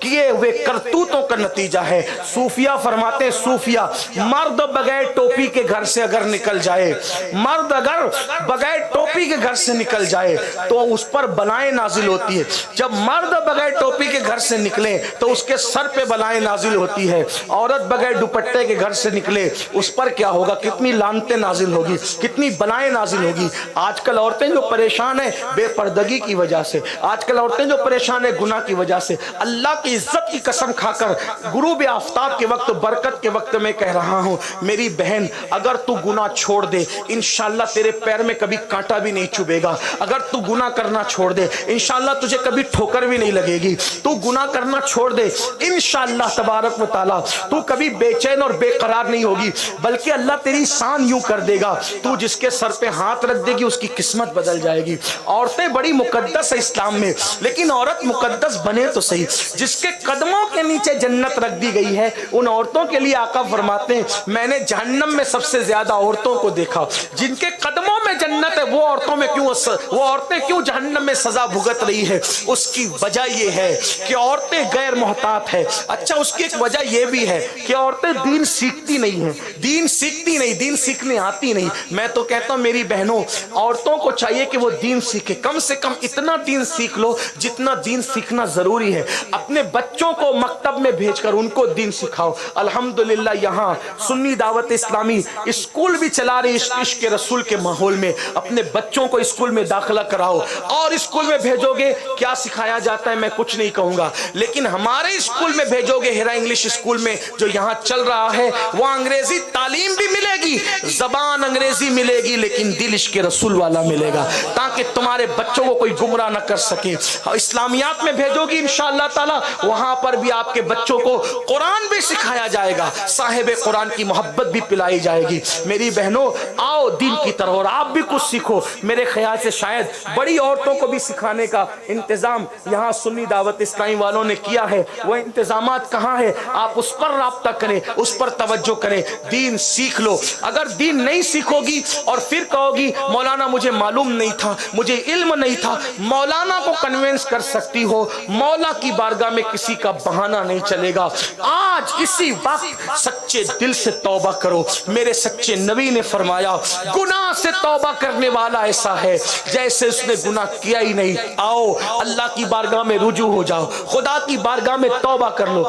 کیے ہوئے کرتوتوں کا نتیجہ ہے۔ صوفیہ فرماتے ہیں، صوفیہ مرد بغیر ٹوپی کے گھر سے اگر نکل جائے، مرد اگر بغیر ٹوپی کے گھر سے نکل جائے تو اس پر بلائیں نازل ہوتی ہے۔ جب مرد بغیر ٹوپی کے گھر سے نکلے تو اس کے سر پہ بلائیں نازل ہوتی ہے۔ عورت بغیر دوپٹے کے گھر سے نکلے اس پر کیا ہوگا؟ کتنی لعنتیں نازل ہوگی، کتنی بلائیں نازل ہوگی۔ آج کل عورتیں جو پریشان ہیں بے پردگی کی وجہ سے، آج کل عورتیں جو پریشان ہیں گناہ کی وجہ سے۔ اللہ کی عزت کی قسم کھا کر غروب آفتاب کے وقت، برکت کے وقت میں کہہ رہا ہوں، میری بہن اگر تو گناہ چھوڑ دے انشاءاللہ تیرے پیر میں کبھی کانٹا بھی نہیں چبھے گا۔ اگر تو گناہ کرنا چھوڑ دے انشاءاللہ تجھے کبھی ٹھوکر بھی نہیں لگے گی۔ تو گناہ کرنا چھوڑ دے انشاءاللہ تبارک و تعالی تو کبھی بے چین اور بے قرار نہیں ہوگی، بلکہ اللہ تیری شان یوں کر دے گا، تو جس کے سر پہ ہاتھ رکھ دے گی اس کی قسمت بدل جائے گی۔ عورتیں بڑی مقدس ہے اسلام میں، لیکن عورت مقدس بنے تو صحیح۔ جس کے قدموں کے نیچے جنت رکھ دی گئی ہے ان عورتوں کے لیے آقا فرماتے ہیں میں نے جہنم میں سب سے زیادہ عورتوں کو دیکھا۔ جن کے قدموں میں جنت ہے وہ عورتیں کیوں جہنم میں سزا بھگت رہی ہے؟ اس کی وجہ یہ ہے کہ عورتیں غیر محتاط ہے۔ اچھا، اس کی ایک وجہ یہ بھی ہے کہ عورتیں دین سیکھتی نہیں ہیں، دین سیکھنے آتی نہیں۔ میں تو کہتا ہوں میری بہنوں، عورتوں کو چاہیے کہ وہ دین سیکھے، کم سے کم اتنا دین سیکھ لو جتنا دین سیکھنا ضروری ہے۔ اپنے بچوں کو مکتب میں بھیج کر ان کو دین سکھاؤ۔ الحمدللہ یہاں سنی دعوت اسلامی اسکول بھی چلا رہی عشق رسول کے ماحول میں۔ اپنے بچوں کو اسکول میں داخلہ کراؤ، اور اسکول میں بھیجو گے کیا سکھایا جاتا ہے میں کچھ نہیں کہوں گا، لیکن ہمارے اسکول میں بھیجو گے، ہیرا انگلش اسکول میں جو یہاں چل رہا ہے، وہ انگریزی تعلیم بھی ملے گی، زبان انگریزی ملے گی، لیکن دل عشق رسول والا ملے گا، تاکہ تمہارے بچوں کو کوئی گمراہ نہ کر سکے۔ اسلامیات میں بھیجو گی انشاءاللہ تعالی، وہاں پر بھی آپ کے بچوں کو قرآن بھی سکھایا جائے گا، صاحب قرآن کی محبت بھی پلائی جائے گی۔ میری بہنوں آؤ دین کی طرح، اور آپ بھی کچھ سیکھو۔ میرے خیال سے شاید بڑی عورتوں کو بھی سکھانے کا انتظام یہاں سنی دعوت اسلامی والوں نے کیا ہے، وہ انتظامات کہاں ہے؟ آپ اس پر رابطہ کریں، اس پر توجہ کریں، دین سیکھ لو۔ اگر دین نہیں سیکھو گی اور پھر کہو گی مولانا مجھے معلوم نہیں تھا، مجھے علم نہیں تھا، مولانا کو کنوینس کر سکتی ہو، مولا کی بارگاہ میں کسی کا بہانہ نہیں چلے گا۔ آج اسی وقت سچے دل سے توبہ کرو۔ میرے سچے نبی نے فرمایا گناہ سے توبہ کرنے والا ایسا ہے جیسے اس نے گناہ کیا ہی نہیں۔ آؤ اللہ کی بارگاہ میں رجوع ہو جاؤ، خدا کی بارگاہ میں توبہ کر لو۔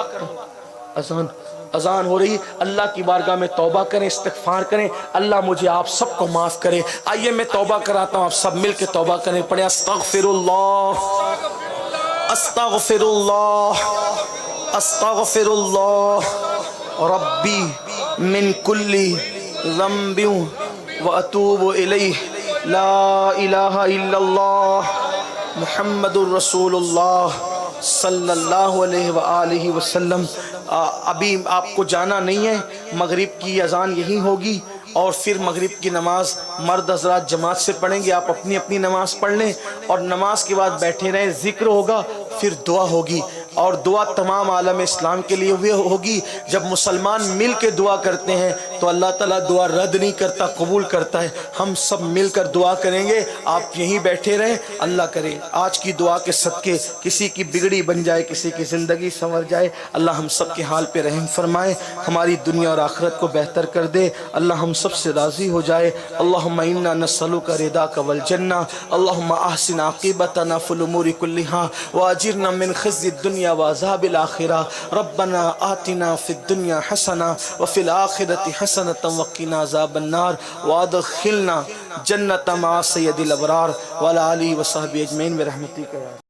اذان ہو رہی، اللہ کی بارگاہ میں توبہ کریں، استغفار کریں، اللہ مجھے آپ سب کو معاف کرے۔ آئیے میں توبہ کراتا ہوں، آپ سب مل کے توبہ کریں، پڑھیں استغفر اللہ استغفر اللہ استغفر اللہ ربی من کل ذنب واتوب الیہ لا الہ الا اللہ محمد الرسول اللہ صلی اللہ علیہ وآلہ وسلم۔ ابھی آپ کو جانا نہیں ہے، مغرب کی اذان یہی ہوگی، اور پھر مغرب کی نماز مرد حضرات جماعت سے پڑھیں گے، آپ اپنی اپنی نماز پڑھ لیں، اور نماز کے بعد بیٹھے رہیں، ذکر ہوگا، پھر دعا ہوگی، اور دعا تمام عالم اسلام کے لیے ہوگی۔ جب مسلمان مل کے دعا کرتے ہیں تو اللہ تعالیٰ دعا رد نہیں کرتا، قبول کرتا ہے۔ ہم سب مل کر دعا کریں گے، آپ یہیں بیٹھے رہیں، اللہ کرے آج کی دعا کے صدقے کسی کی بگڑی بن جائے، کسی کی زندگی سنور جائے، اللہ ہم سب کے حال پہ رحم فرمائے، ہماری دنیا اور آخرت کو بہتر کر دے، اللہ ہم سب سے راضی ہو جائے۔ اللہم انا نسألک رضاک والجنہ، اللہم احسن عاقبتنا فی الامور کلہا واجرنا من خزی الدنیا وعذاب الآخرہ، ربنا آتنا فی الدنیا حسنہ وفی الآخرۃ حسنۃ وقنا عذاب النار وادخلنا جنت مع سید الابرار وعلی آلہ وصحبہ اجمعین برحمتک یا